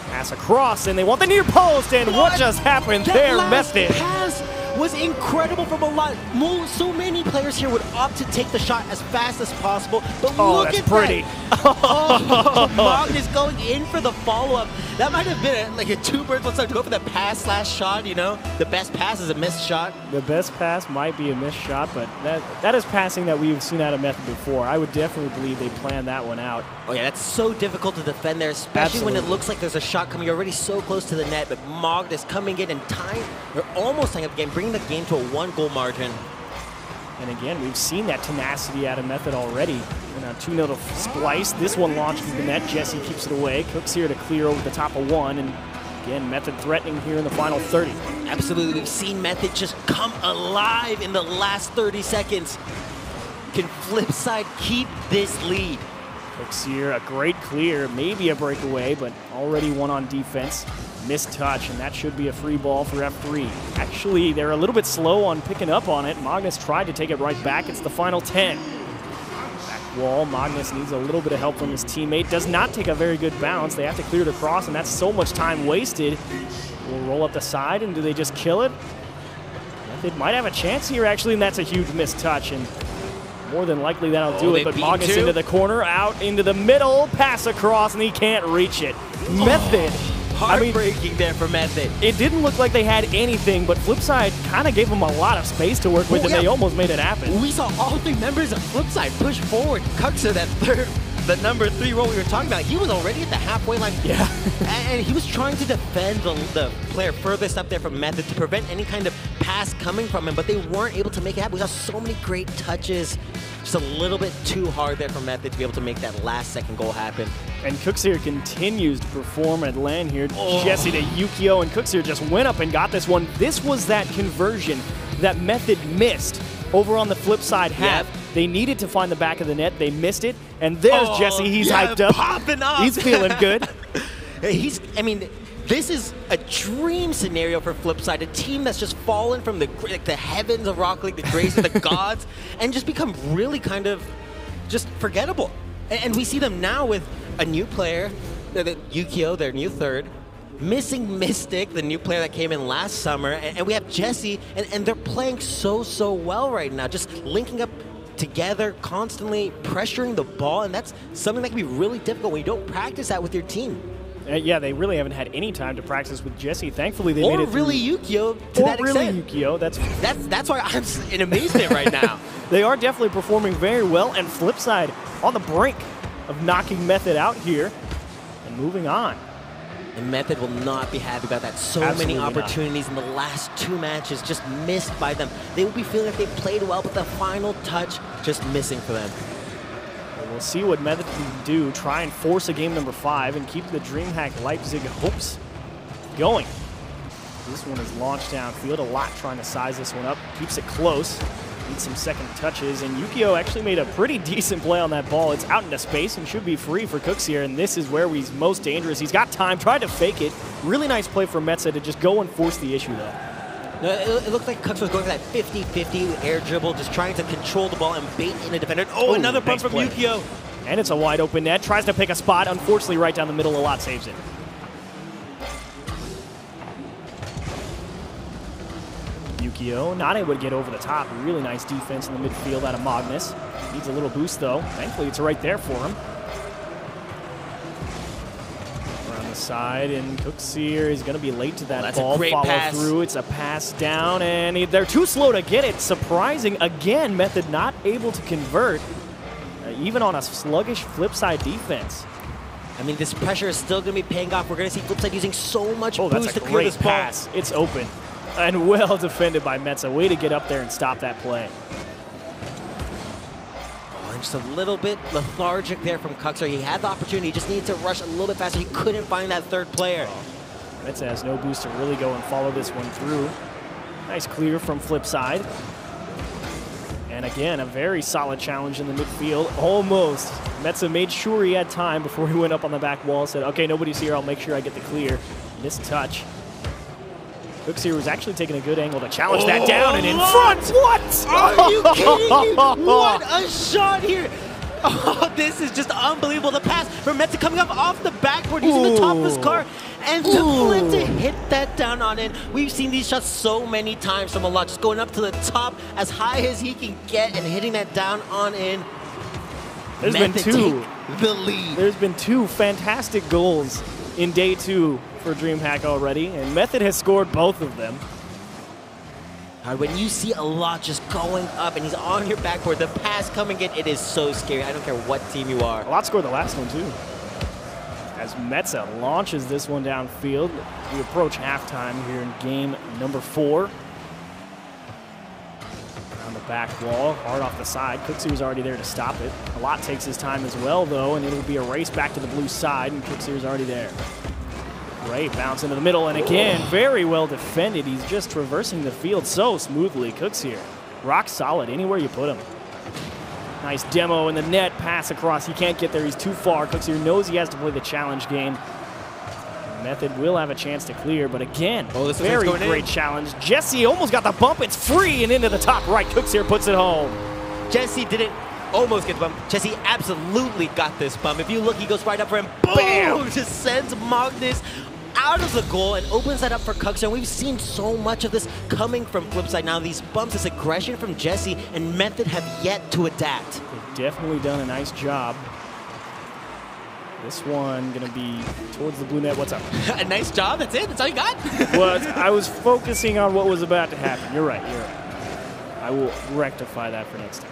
Pass across, and they want the near post, and what just happened there, Method? Pass was incredible from a lot. So many players here would opt to take the shot as fast as possible, but look at pretty. That. Magnus going in for the follow-up. That might have been like a 2 birds one stone to go for the pass/shot, you know? The best pass is a missed shot. The best pass might be a missed shot, but that is passing that we've seen out of Method before. I would definitely believe they planned that one out. Oh yeah, that's so difficult to defend there, especially when it looks like there's a shot coming. You're already so close to the net, but Magnus coming in and tying, or almost tying up the game, bringing the game to a 1-goal margin. And again, we've seen that tenacity out of Method already. And a 2-0 to Splice. This one launched through the net. Jesse keeps it away. Cooks here to clear over the top of 1. And again, Method threatening here in the final 30. Absolutely. We've seen Method just come alive in the last 30 seconds. Can Flipside keep this lead? Cooks here, a great clear, maybe a breakaway, but already one on defense. Missed touch, and that should be a free ball for F3. Actually, they're a little bit slow on picking up on it. Magnus tried to take it right back. It's the final 10. Back wall, Magnus needs a little bit of help from his teammate. Does not take a very good bounce. They have to clear it across, and that's so much time wasted. We'll roll up the side, and do they just kill it? Method might have a chance here, actually, and that's a huge missed touch. And more than likely that'll do it, but Magnus into the corner, out into the middle, pass across, and he can't reach it. Method. Heartbreaking there for Method. It didn't look like they had anything, but Flipside kind of gave them a lot of space to work with, and they almost made it happen. We saw all 3 members of Flipside push forward. Cooks that the number 3 role we were talking about, he was already at the halfway line. Yeah. And he was trying to defend the player furthest up there from Method to prevent any kind of pass coming from him, but they weren't able to make it happen. We saw so many great touches. Just a little bit too hard there for Method to be able to make that last-second goal happen. And Cooks here continues to perform at LAN here. Jesse to Yukio, and Cooks here just went up and got this one. This was that conversion that Method missed over on the Flipside half. Yep. They needed to find the back of the net. They missed it. And there's Jesse. He's hyped up. Popping up. He's feeling good. This is a dream scenario for Flipside, a team that's just fallen from the heavens of Rocket League, the grace of the gods, and just become really kind of just forgettable. And we see them now with a new player, Yukio, their new third, missing Mystic, the new player that came in last summer, and we have Jesse, and they're playing so well right now, just linking up together, constantly pressuring the ball, and that's something that can be really difficult when you don't practice that with your team. Yeah, they really haven't had any time to practice with Jesse. Thankfully, they made it through. Or really Yukio to that extent. Or really Yukio. That's why I'm in amazement right now. They are definitely performing very well, and Flipside on the brink of knocking Method out here and moving on. And Method will not be happy about that. So many opportunities in the last 2 matches just missed by them. They will be feeling like they played well, but the final touch just missing for them. We'll see what Method can do, try and force a game number 5 and keep the DreamHack Leipzig hopes going. This one is launched downfield a lot, trying to size this one up. Keeps it close. Needs some second touches, and Yukio actually made a pretty decent play on that ball. It's out into space and should be free for Cooks here, and this is where he's most dangerous. He's got time, tried to fake it. Really nice play from Metza to just go and force the issue there. It looked like Cooks was going for that 50-50 air dribble, just trying to control the ball and bait in a defender. Oh, another bump from Yukio. And it's a wide open net. Tries to pick a spot. Unfortunately, right down the middle, a lot saves it. Yukio not able to get over the top. Really nice defense in the midfield out of Magnus. Needs a little boost, though. Thankfully, it's right there for him. Around the side, and Cooks here is going to be late to that ball. Follow pass through. It's a pass down, and they're too slow to get it. Surprising. Again, Method not able to convert, even on a sluggish Flipside defense. I mean, this pressure is still going to be paying off. We're going to see Flipside using so much boost that's a to clear this ball. Pass. It's open. And well defended by Metza. Way to get up there and stop that play. Oh, just a little bit lethargic there from Cuxer. He had the opportunity. He just needed to rush a little bit faster. He couldn't find that third player. Metza has no boost to really go and follow this one through. Nice clear from Flipside. And again, a very solid challenge in the midfield. Almost. Metza made sure he had time before he went up on the back wall. Said, okay, nobody's here. I'll make sure I get the clear. Missed touch. Cooks here was actually taking a good angle to challenge that down and in front. What? Are you kidding me? What a shot here. Oh, this is just unbelievable. The pass from Metza coming up off the backboard using the top of his car and the flip to hit that down on in. We've seen these shots so many times from Allah, just going up to the top as high as he can get and hitting that down on in. There's been two. The lead. There's been two fantastic goals in day 2 for DreamHack already, and Method has scored both of them. When you see a lot just going up and he's on your backboard, the pass coming in, it is so scary. I don't care what team you are. A lot scored the last one too. As Metza launches this one downfield, we approach halftime here in game number 4. On the back wall, hard off the side. Cooksey was already there to stop it. A lot takes his time as well though, and it'll be a race back to the blue side, and Cooksey was already there. Great bounce into the middle, and again, very well defended. He's just traversing the field so smoothly. Cooks here, rock solid anywhere you put him. Nice demo in the net, pass across. He can't get there, he's too far. Cooks here knows he has to play the challenge game. Method will have a chance to clear, but again, very great challenge. Jesse almost got the bump, it's free and into the top right. Cooks here puts it home. Jesse didn't almost get the bump. Jesse absolutely got this bump. If you look, he goes right up for him. Boom! Bam! Just sends Magnus out of the goal and opens that up for Cuxer. We've seen so much of this coming from Flipside now. These bumps, this aggression from Jesse and Method have yet to adapt. They've definitely done a nice job. This one gonna be towards the blue net. What's up? A nice job, that's it? That's all you got? Well, I was focusing on what was about to happen. You're right, you're right. I will rectify that for next time.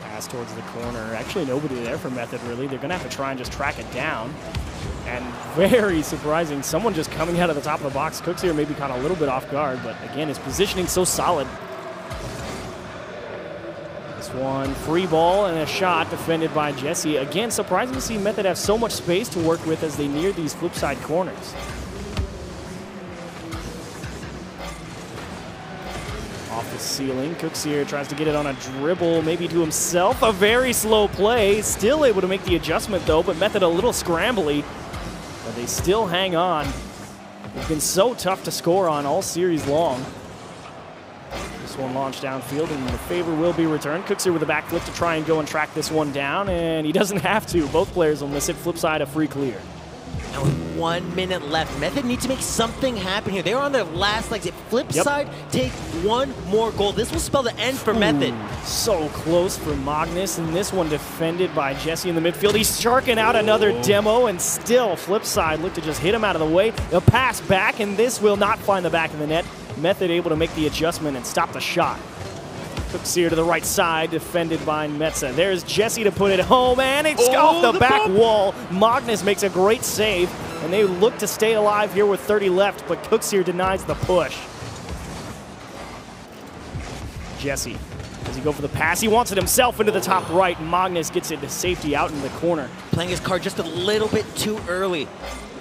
Pass towards the corner. Actually, nobody there for Method, really. They're going to have to try and just track it down. And very surprising, someone just coming out of the top of the box. Cooks here maybe caught a little bit off guard, but again, his positioning so solid. This one, free ball and a shot defended by Jesse. Again, surprising to see Method have so much space to work with as they near these flip side corners. Off the ceiling, Cooks here tries to get it on a dribble, maybe to himself. A very slow play, still able to make the adjustment though, but Method a little scrambly. But they still hang on. They've been so tough to score on all series long. This one launched downfield and the favor will be returned. Cooks here with a backflip to try and go and track this one down, and he doesn't have to. Both players will miss it. Flip side, a free clear. Now with 1 minute left, Method needs to make something happen here. They're on their last legs. If Flipside take one more goal, this will spell the end for Method. So close for Magnus, and this one defended by Jesse in the midfield. He's sharking out another demo, and still Flipside look to just hit him out of the way. The pass back, and this will not find the back of the net. Method able to make the adjustment and stop the shot. Cooks here to the right side, defended by Metza. There's Jesse to put it home, and it's off the back wall. Magnus makes a great save, and they look to stay alive here with 30 left, but Cooks here denies the push. Jesse, does he go for the pass? He wants it himself into the top right. Magnus gets it to safety out in the corner. Playing his card just a little bit too early.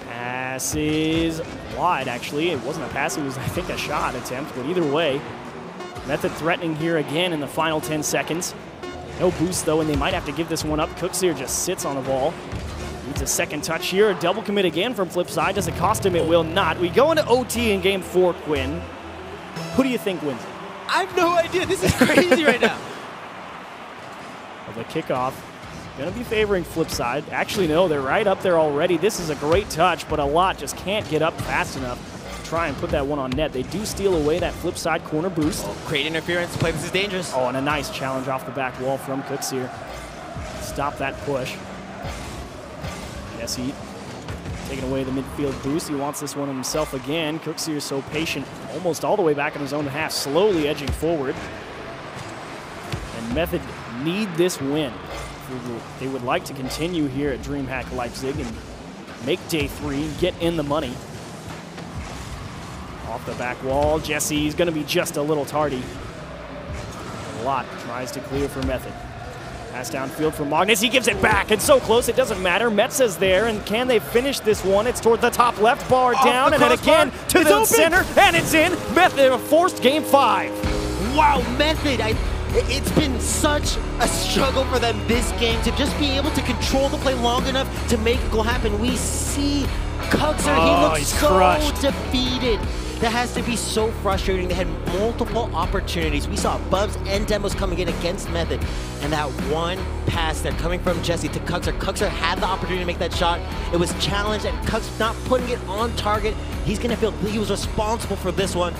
Pass Pass is wide, actually. It wasn't a pass, it was, I think, a shot attempt, but either way, Method threatening here again in the final 10 seconds. No boost, though, and they might have to give this one up. Cooksier just sits on the ball. Needs a second touch here. A double commit again from Flipside. Does it cost him? It will not. We go into OT in game 4, Quinn. Who do you think wins it? I have no idea. This is crazy right now. Well, the kickoff going to be favoring Flipside. Actually, no, they're right up there already. This is a great touch, but a lot just can't get up fast enough to try and put that one on net. They do steal away that Flipside corner boost. Oh, great interference. Play this is dangerous. Oh, and a nice challenge off the back wall from Cooksier. Stop that push. Jesse taking away the midfield boost. He wants this one himself again. Cooksier is so patient, almost all the way back in his own half, slowly edging forward. And Method need this win. They would like to continue here at DreamHack Leipzig and make day 3, get in the money. Off the back wall, Jesse's going to be just a little tardy. Lot tries to clear for Method. Pass downfield for Magnus, he gives it back, it's so close it doesn't matter. Metza's there, and can they finish this one? It's toward the top left, bar down, and then again to the center, and it's in. Method forced game 5. Wow, Method, it's been such a struggle for them this game to just be able to control the play long enough to make it go happen. We see Cugser, he looks so crushed. defeated. That has to be so frustrating. They had multiple opportunities. We saw Bubs and demos coming in against Method. And that one pass there coming from Jesse to Cugser. Cugser had the opportunity to make that shot. It was challenged, and Cugser not putting it on target. He's going to feel he was responsible for this one.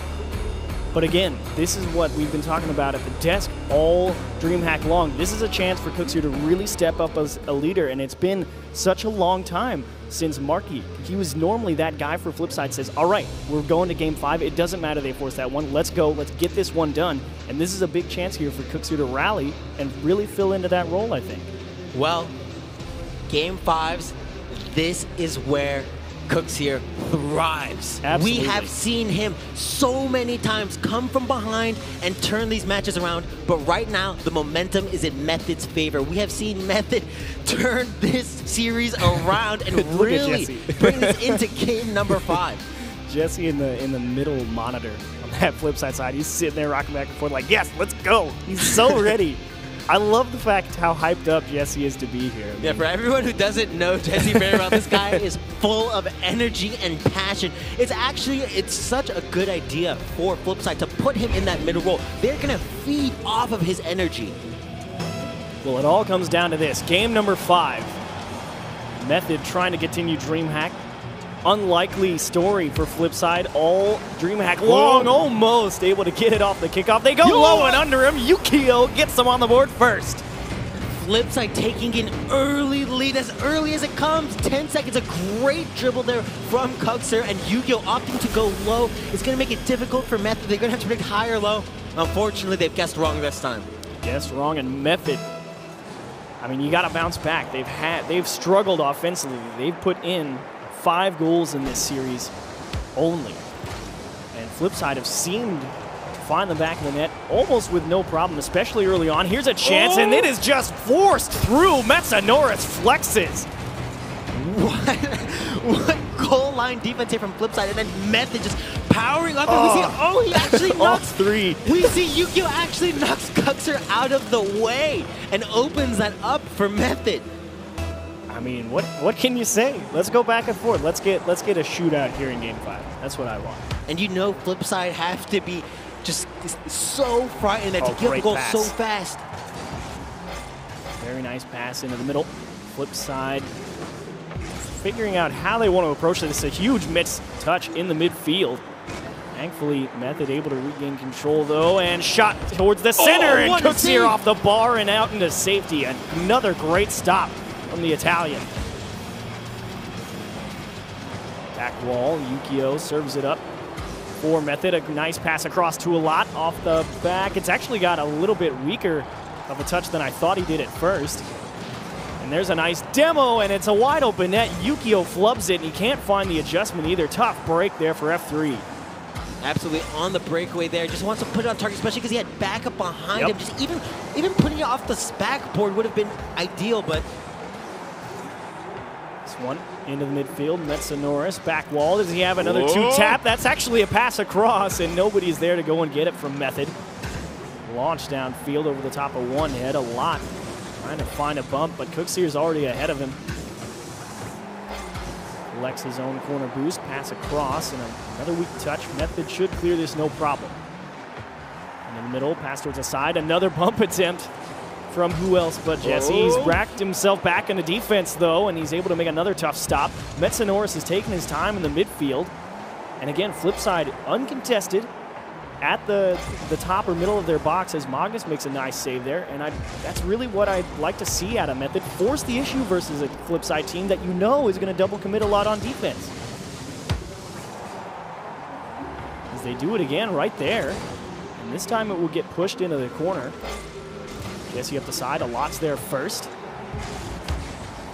But again, this is what we've been talking about at the desk all DreamHack long. This is a chance for Cooksier to really step up as a leader, and it's been such a long time since Marky. He was normally that guy for Flipside, says, all right, we're going to game 5. It doesn't matter they force that one. Let's go. Let's get this one done. And this is a big chance here for Cooksier to rally and really fill into that role, I think. Well, game 5s, this is where Cooksier thrives. Absolutely. We have seen him so many times come from behind and turn these matches around, but right now the momentum is in Method's favor. We have seen Method turn this series around and really bring this into game number 5. Jesse in the middle monitor on that Flipside side, he's sitting there rocking back and forth like, yes, let's go. He's so ready. I love the fact how hyped up Jesse is to be here. Yeah, for everyone who doesn't know Jesse very well, this guy is full of energy and passion. It's such a good idea for Flipside to put him in that middle role. They're going to feed off of his energy. Well, it all comes down to this. Game number 5. Method trying to continue DreamHack. Unlikely story for Flipside. All DreamHack long, almost able to get it off the kickoff. They go low and under him. Yukio gets them on the board first. Flipside taking an early lead as early as it comes. 10 seconds, a great dribble there from Cugser, and Yukio opting to go low. It's going to make it difficult for Method. They're going to have to predict high or low. Unfortunately, they've guessed wrong this time. Guessed wrong, and Method, I mean, you got to bounce back. They've struggled offensively. They've put in 5 goals in this series only. And Flipside have seemed to find the back of the net almost with no problem, especially early on. Here's a chance, and it is just forced through. Metza Norris flexes. What goal line defense here from Flipside, and then Method just powering up. And he actually knocks 3. We see Yukio actually knocks Cugser out of the way and opens that up for Method. I mean, what can you say? Let's go back and forth. Let's get a shootout here in game 5. That's what I want. And you know Flipside have to be just so frightened that to give a goal so fast. Very nice pass into the middle. Flipside figuring out how they want to approach this. It's a huge missed touch in the midfield. Thankfully, Method able to regain control, though, and shot towards the center, and Cooksier off the bar and out into safety. Another great stop from the Italian. Back wall, Yukio serves it up for Method. A nice pass across to a lot off the back. It's actually got a little bit weaker of a touch than I thought he did at first. And there's a nice demo, and it's a wide open net. Yukio flubs it, and he can't find the adjustment either. Tough break there for F3. Absolutely on the breakaway there. Just wants to put it on target, especially because he had backup behind him. Just even putting it off the backboard would have been ideal, but one into the midfield. Metsonoris, back wall. Does he have another two-tap? That's actually a pass across, and nobody's there to go and get it from Method. Launch downfield over the top of one head. A lot trying to find a bump, but Cooksier's already ahead of him. Collects his own corner boost, pass across, and another weak touch. Method should clear this no problem. And in the middle, pass towards the side. Another bump attempt from who else but Jesse. He's racked himself back into defense, though, and he's able to make another tough stop. Metsonoris has taken his time in the midfield. And again, Flipside uncontested at the top or middle of their box as Magnus makes a nice save there. And that's really what I'd like to see out of Method. Force the issue versus a Flipside team that you know is going to double commit a lot on defense. As they do it again right there. And this time it will get pushed into the corner. Jesse up the side, a lot's there first.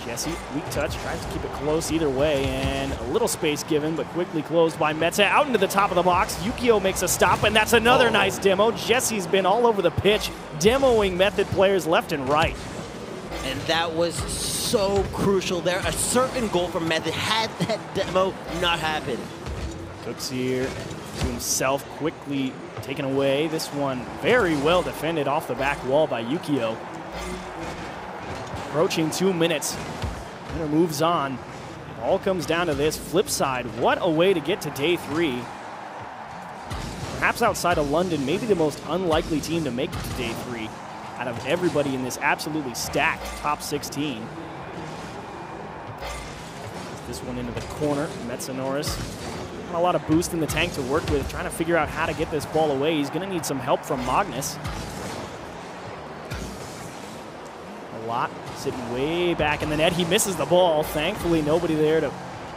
Jesse, weak touch, tries to keep it close either way, and a little space given, but quickly closed by Metsa. Out into the top of the box, Yukio makes a stop, and that's another nice demo. Jesse's been all over the pitch, demoing Method players left and right. And that was so crucial there. A certain goal from Method had that demo not happened. Cooksier to himself, quickly taken away. This one very well defended off the back wall by Yukio. Approaching 2 minutes. Winter moves on. It all comes down to this. Flipside, what a way to get to day 3. Perhaps outside of London, maybe the most unlikely team to make it to day 3 out of everybody in this absolutely stacked top 16. This one into the corner. Metsonoris. Not a lot of boost in the tank to work with, trying to figure out how to get this ball away. He's going to need some help from Magnus. A lot sitting way back in the net. He misses the ball. Thankfully, nobody there to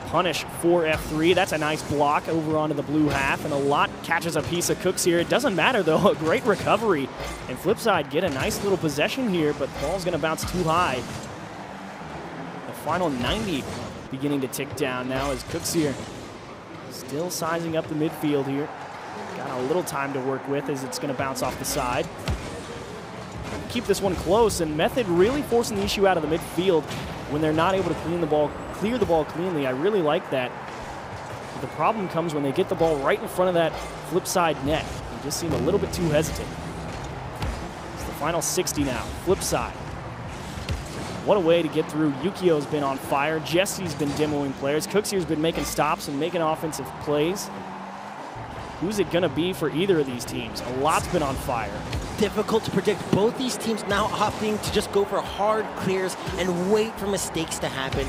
punish for F3. That's a nice block over onto the blue half, and a lot catches a piece of Cooks here. It doesn't matter, though. A great recovery. And Flipside get a nice little possession here, but the ball's going to bounce too high. The final 90 beginning to tick down now as Cooks here still sizing up the midfield here. Got a little time to work with as it's going to bounce off the side. Keep this one close, and Method really forcing the issue out of the midfield when they're not able to clear the ball cleanly. I really like that. But the problem comes when they get the ball right in front of that flip side net. They just seem a little bit too hesitant. It's the final 60 now. Flip side. What a way to get through. Yukio's been on fire. Jesse's been demoing players. Cooksier's been making stops and making offensive plays. Who's it going to be for either of these teams? A lot's been on fire. Difficult to predict. Both these teams now opting to just go for hard clears and wait for mistakes to happen.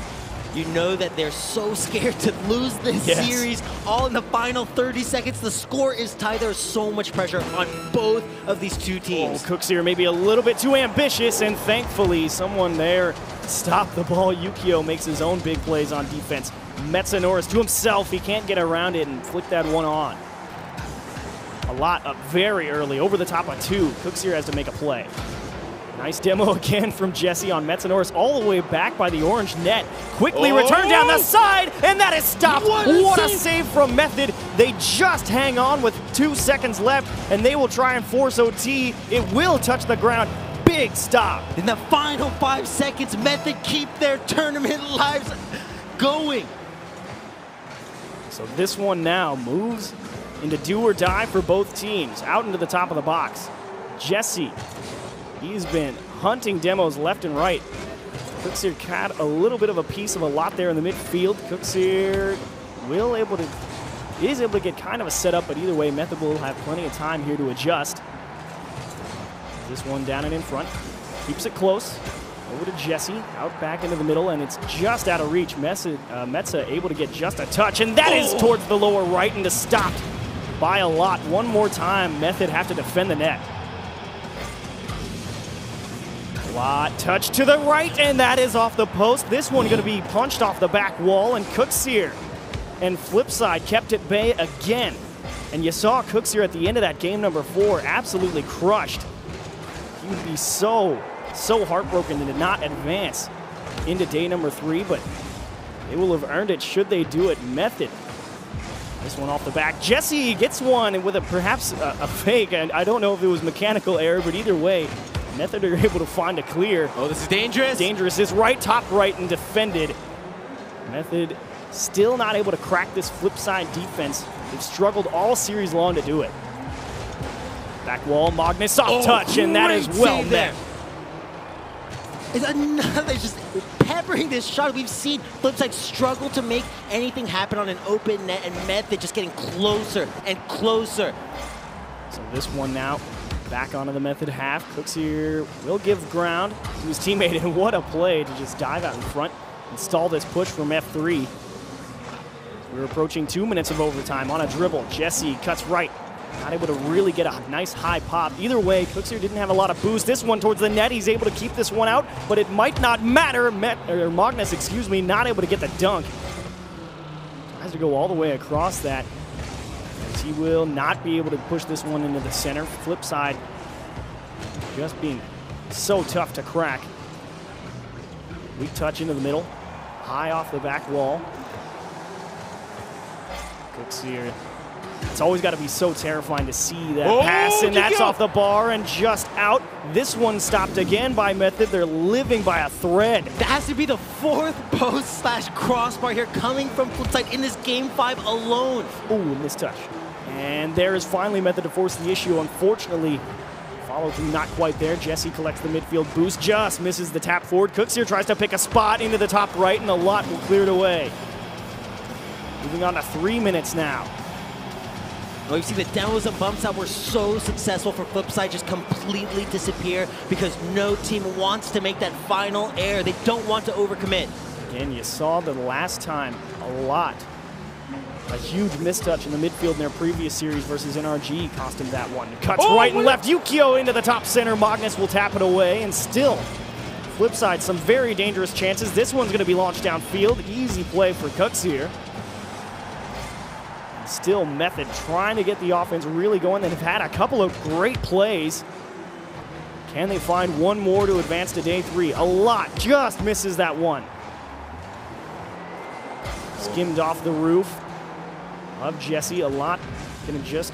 You know that they're so scared to lose this series. All in the final 30 seconds. The score is tied. There's so much pressure on both of these two teams. Cooksier maybe a little bit too ambitious, and thankfully someone there stopped the ball. Yukio makes his own big plays on defense. Metsonoris to himself. He can't get around it and flick that one on. A lot up very early, over the top of 2. Cooksier has to make a play. Nice demo again from Jesse on Metsonoris, all the way back by the orange net. Quickly returned down the side, and that is stopped. What a save from Method. They just hang on with 2 seconds left, and they will try and force OT. It will touch the ground. Big stop. In the final 5 seconds, Method keep their tournament lives going. So this one now moves into do or die for both teams. Out into the top of the box. Jesse, he's been hunting demos left and right. Cooksier had a little bit of a piece of a lot there in the midfield. Cooksier is able to get kind of a setup, but either way, Method will have plenty of time here to adjust. This one down and in front. Keeps it close. Over to Jesse, out back into the middle, and it's just out of reach. Metsa able to get just a touch, and that is towards the lower right and is stopped by a lot. One more time, Method have to defend the net. Lot touch to the right, and that is off the post. This one going to be punched off the back wall, and Cooksier and Flipside kept at bay again. And you saw Cooksier at the end of that game number 4 absolutely crushed. He would be so heartbroken to not advance into day number 3, but they will have earned it should they do it. Method. This one off the back. Jesse gets one with perhaps a fake, and I don't know if it was mechanical error, but either way, Method are able to find a clear. Oh, this is dangerous. Dangerous is right, top right, and defended. Method still not able to crack this Flipside defense. They've struggled all series long to do it. Back wall, Magnus soft touch, and that is well met. It's another just peppering this shot. We've seen Flipside struggle to make anything happen on an open net, and Method just getting closer and closer. So this one now back onto the Method half. Cooks here will give ground to his teammate, and what a play to just dive out in front and stall this push from F3. We're approaching 2 minutes of overtime on a dribble. Jesse cuts right. Not able to really get a nice high pop. Either way, Cooks here didn't have a lot of boost. This one towards the net, he's able to keep this one out, but it might not matter. Magnus, excuse me, not able to get the dunk. Tries to go all the way across that. As he will not be able to push this one into the center. Flipside just being so tough to crack. Weak touch into the middle. High off the back wall. Cooks here. It's always got to be so terrifying to see that pass, and that's off the bar and just out. This one stopped again by Method. They're living by a thread. That has to be the 4th post / crossbar here coming from Flipside in this game 5 alone. Ooh, missed touch. And there is finally Method to force the issue. Unfortunately, follow through not quite there. Jesse collects the midfield boost, just misses the tap forward. Cooks here tries to pick a spot into the top right, and a lot will clear it away. Moving on to 3 minutes now. Well, you see the downloads and bumps that were so successful for Flipside just completely disappear because no team wants to make that final error. They don't want to overcommit. Again, you saw the last time a lot. A huge mistouch in the midfield in their previous series versus NRG cost him that one. Cuts right and left. Yukio into the top center. Magnus will tap it away, and still, Flipside, some very dangerous chances. This one's going to be launched downfield. Easy play for Cooks here. Still Method trying to get the offense really going. They've had a couple of great plays. Can they find one more to advance to day 3? A lot just misses that one. Skimmed off the roof of Jesse. A lot gonna just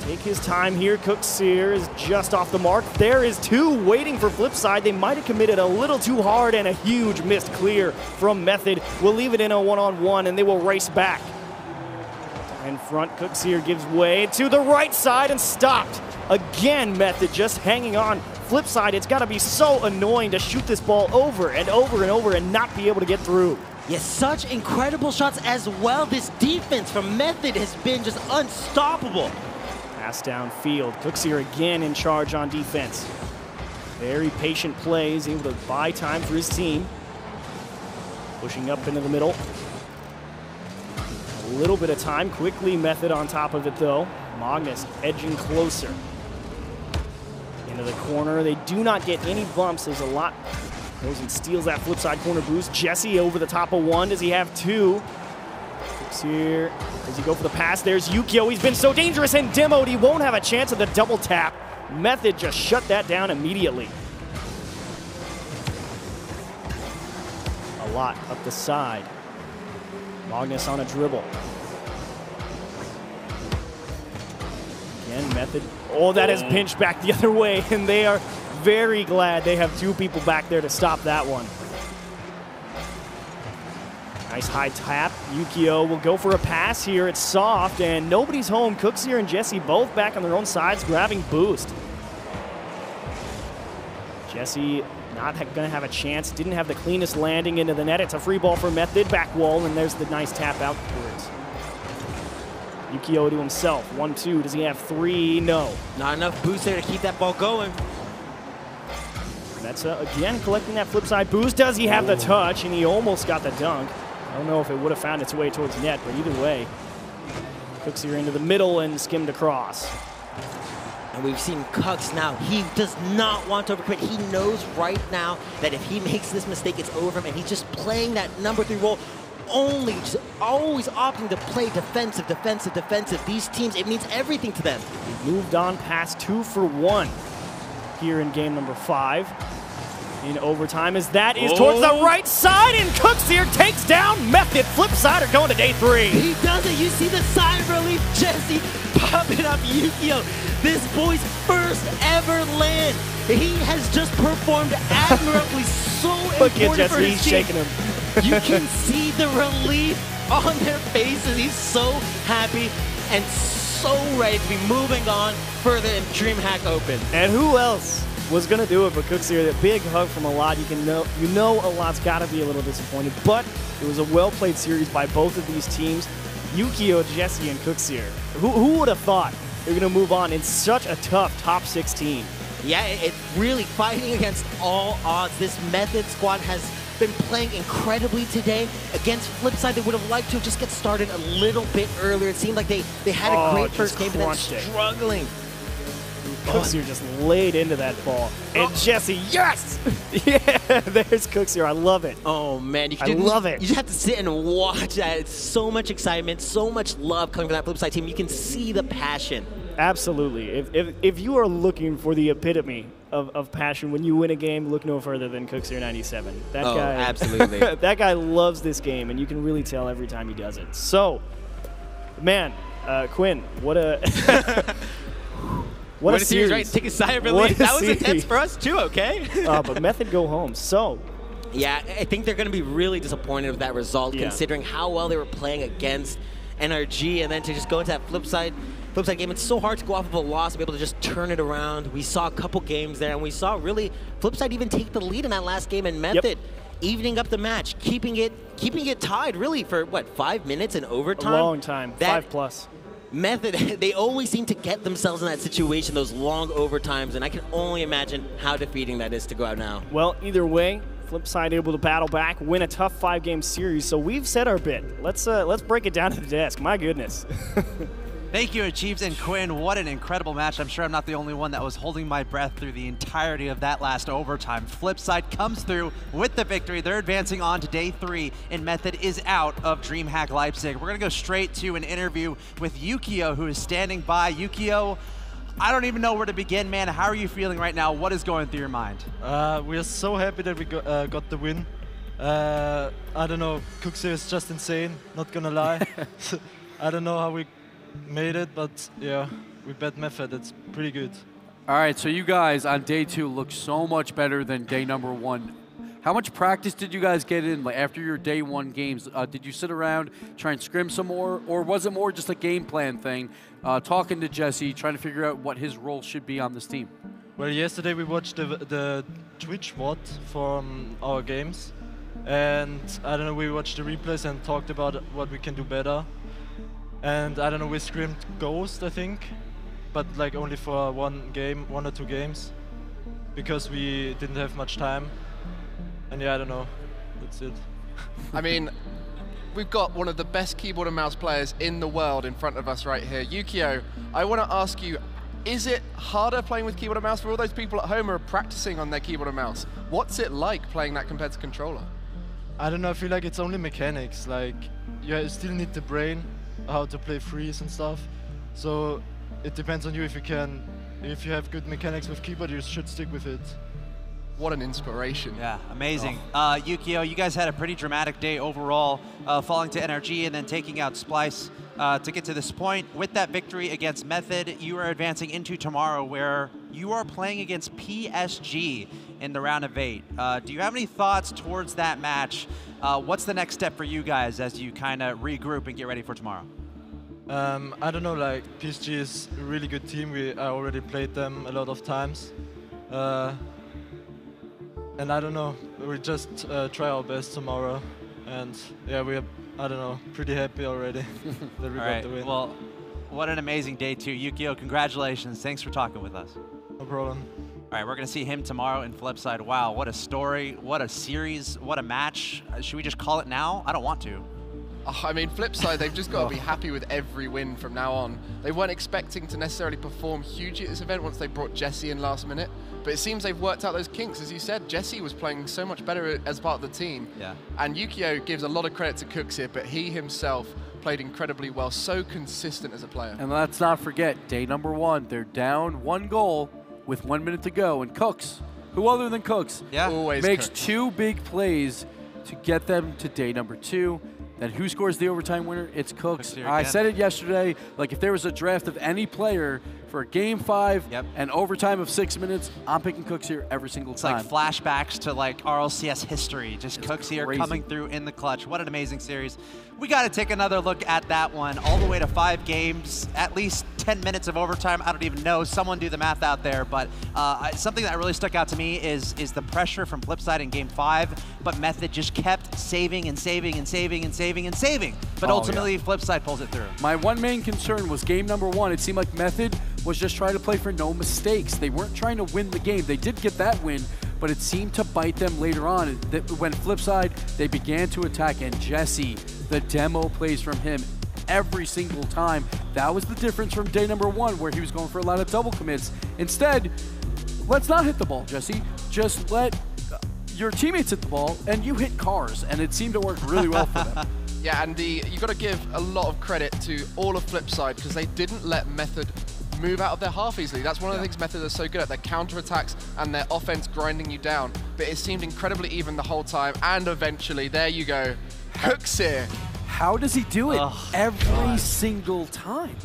take his time here. Cooks here is just off the mark. There is 2 waiting for Flipside. They might have committed a little too hard, and a huge missed clear from Method will leave it in a 1-on-1, and they will race back. In front, Cooks here gives way to the right side and stopped. Again, Method just hanging on. Flipside, it's got to be so annoying to shoot this ball over and over and over and not be able to get through. Yes, such incredible shots as well. This defense from Method has been just unstoppable. Pass downfield. Cooks here again in charge on defense. Very patient plays, able to buy time for his team. Pushing up into the middle. A little bit of time, quickly Method on top of it though. Magnus edging closer. Into the corner, they do not get any bumps. There's a lot. Goes and steals that Flipside corner boost. Jesse over the top of 1, does he have 2? Cooks here, does he go for the pass? There's Yukio, he's been so dangerous and demoed, he won't have a chance at the double tap. Method just shut that down immediately. A lot up the side. Magnus on a dribble. Again, Method. Oh, that is pinched back the other way, and they are very glad they have 2 people back there to stop that one. Nice high tap. Yukio will go for a pass here. It's soft, and nobody's home. Cooks here and Jesse both back on their own sides, grabbing boost. Jesse not going to have a chance. Didn't have the cleanest landing into the net. It's a free ball for Method. Back wall, and there's the nice tap out towards Yukio to himself. 1-2. Does he have 3? No. Not enough boost there to keep that ball going. Metsa again collecting that Flipside boost. Does he have the touch? And he almost got the dunk. I don't know if it would have found its way towards net, but either way, Cooks here into the middle and skimmed across. And we've seen Cooks now. He does not want to overcommit. He knows right now that if he makes this mistake, it's over him. And he's just playing that number 3 role. Just always opting to play defensive, defensive, defensive. These teams, it means everything to them. We've moved on past 2 for 1 here in game number 5. In overtime, as that is towards the right side, and Cooks here takes down Method. Flipside are going to day 3. He does it. You see the sigh of relief. Jesse popping up Yukio. This boy's first ever land. He has just performed admirably. So Look important at for Jesse, his he's team. shaking him. You can see the relief on their faces. He's so happy and so ready to be moving on further in DreamHack Open. And who else was going to do it but Cooks here? That big hug from Alot. You know Alot's got to be a little disappointed, but it was a well-played series by both of these teams. Yukio, Jesse, and Cooks here. Who would have thought they're going to move on in such a tough top 16? Yeah, it's really fighting against all odds. This Method squad has been playing incredibly today. Against Flipside, they would have liked to just get started a little bit earlier. It seemed like they had a great first game, but then struggling. Cooks here just laid into that ball. And Jesse, yes! Yeah, there's Cooks here. I love it. Oh, man. I love it. You just have to sit and watch that. It's so much excitement, so much love coming from that Flipside team. You can see the passion. Absolutely. If you are looking for the epitome of passion when you win a game, look no further than Cooks here 97. That guy, absolutely. That guy loves this game, and you can really tell every time he does it. So, man, Quinn, what a what a series! Right? Take a sigh of relief. That was intense for us too. Okay. But Method go home. So. Yeah, I think they're going to be really disappointed with that result, considering how well they were playing against NRG, and then to just go into that Flipside game. It's so hard to go off of a loss and be able to just turn it around. We saw a couple games there, and we saw really Flipside even take the lead in that last game, and Method evening up the match, keeping it tied really for what, 5 minutes in overtime? A long time, 5+. Method, they always seem to get themselves in that situation, those long overtimes, and I can only imagine how defeating that is to go out now. Well, either way, Flipside able to battle back, win a tough 5-game series. So we've said our bit. Let's break it down to the desk. My goodness. Thank you, Achieves and Quinn. What an incredible match. I'm sure I'm not the only one that was holding my breath through the entirety of that last overtime. Flipside comes through with the victory. They're advancing on to day 3, and Method is out of DreamHack Leipzig. We're going to go straight to an interview with Yukio, who is standing by. Yukio, I don't even know where to begin, man. How are you feeling right now? What is going through your mind? We are so happy that we got the win. I don't know, Cooks is just insane, not gonna lie. I don't know how we made it, but yeah, we bet Method. It's pretty good. All right, so you guys on day 2 look so much better than day number 1. How much practice did you guys get in after your day 1 games? Did you sit around, try and scrim some more, or was it more just a game plan thing, talking to Jesse, trying to figure out what his role should be on this team? Well, yesterday we watched the Twitch VOD from our games, and I don't know, we watched the replays and talked about what we can do better. And I don't know, we scrimmed Ghost, I think, but like only for 1 or 2 games, because we didn't have much time. And yeah, I don't know, that's it. I mean, we've got one of the best keyboard and mouse players in the world in front of us right here. Yukio, I want to ask you, is it harder playing with keyboard and mouse for all those people at home who are practicing on their keyboard and mouse? What's it like playing that compared to controller? I don't know, I feel like it's only mechanics. Like, you still need the brain, how to play freeze and stuff. So it depends on you. If you have good mechanics with keyboard, you should stick with it. What an inspiration. Yeah, amazing. Yukio, you guys had a pretty dramatic day overall, falling to NRG and then taking out Splice to get to this point. With that victory against Method, you are advancing into tomorrow, where you are playing against PSG in the round of 8. Do you have any thoughts towards that match? What's the next step for you guys as you kind of regroup and get ready for tomorrow? I don't know, like, PSG is a really good team. I already played them a lot of times. And I don't know, we just try our best tomorrow. And yeah, we are, I don't know, pretty happy already that we got the win. Well, what an amazing day 2. Yukio, congratulations. Thanks for talking with us. No problem. All right, we're going to see him tomorrow in Flipside. Wow, what a story, what a series, what a match. Should we just call it now? I don't want to. I mean, Flipside, they've just got to be happy with every win from now on. They weren't expecting to necessarily perform huge at this event once they brought Jesse in last minute, but it seems they've worked out those kinks. As you said, Jesse was playing so much better as part of the team. Yeah. And Yukio gives a lot of credit to Cooks here, but he himself played incredibly well, so consistent as a player. And let's not forget, day number 1, they're down 1 goal with 1 minute to go, and Cooks, who other than Cooks, makes Cooks. 2 big plays to get them to day number 2. Then who scores the overtime winner? It's Cooks. I said it yesterday, like if there was a draft of any player for a game 5 Yep. and overtime of 6 minutes, I'm picking Cooks here every single It's time. like flashbacks to like RLCS history. Just Cooks here crazy. coming through in the clutch. What an amazing series. We got to take another look at that one. All the way to 5 games, at least 10 minutes of overtime. I don't even know. Someone do the math out there. But something that really stuck out to me is the pressure from Flipside in game 5. But Method just kept saving and saving and saving and saving and saving. But ultimately, Flipside pulls it through. My one main concern was game number 1. It seemed like Method was just trying to play for no mistakes. They weren't trying to win the game. They did get that win, but it seemed to bite them later on. When Flipside, they began to attack, and Jesse, the demo plays from him every single time. That was the difference from day number 1, where he was going for a lot of double commits. Instead, let's not hit the ball, Jesse. Just let your teammates hit the ball, and you hit cars, and it seemed to work really well for them. Yeah, and you got to give a lot of credit to all of Flipside because they didn't let Method move out of their half easily. That's one of the things Method are so good at, their counterattacks and their offense grinding you down. But it seemed incredibly even the whole time, and eventually, there you go, Cooks here. How does he do it every single time?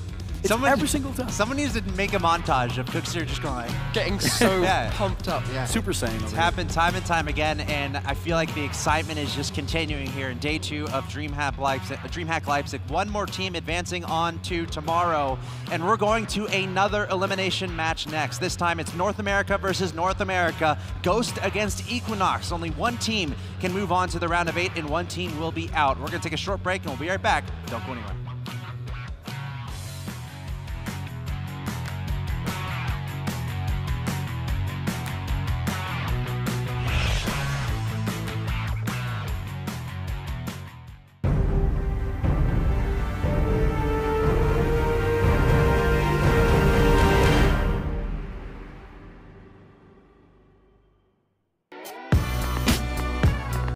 It's every single time. Someone needs to make a montage of Cooks here just going like, Getting so pumped up. Yeah. Super Saiyan. It's happened time and time again, and I feel like the excitement is just continuing here in day 2 of DreamHack Leipzig. One more team advancing on to tomorrow, and we're going to another elimination match next. This time it's North America versus North America. Ghost against Equinox. Only one team can move on to the round of 8, and one team will be out. We're going to take a short break, and we'll be right back. Don't go anywhere.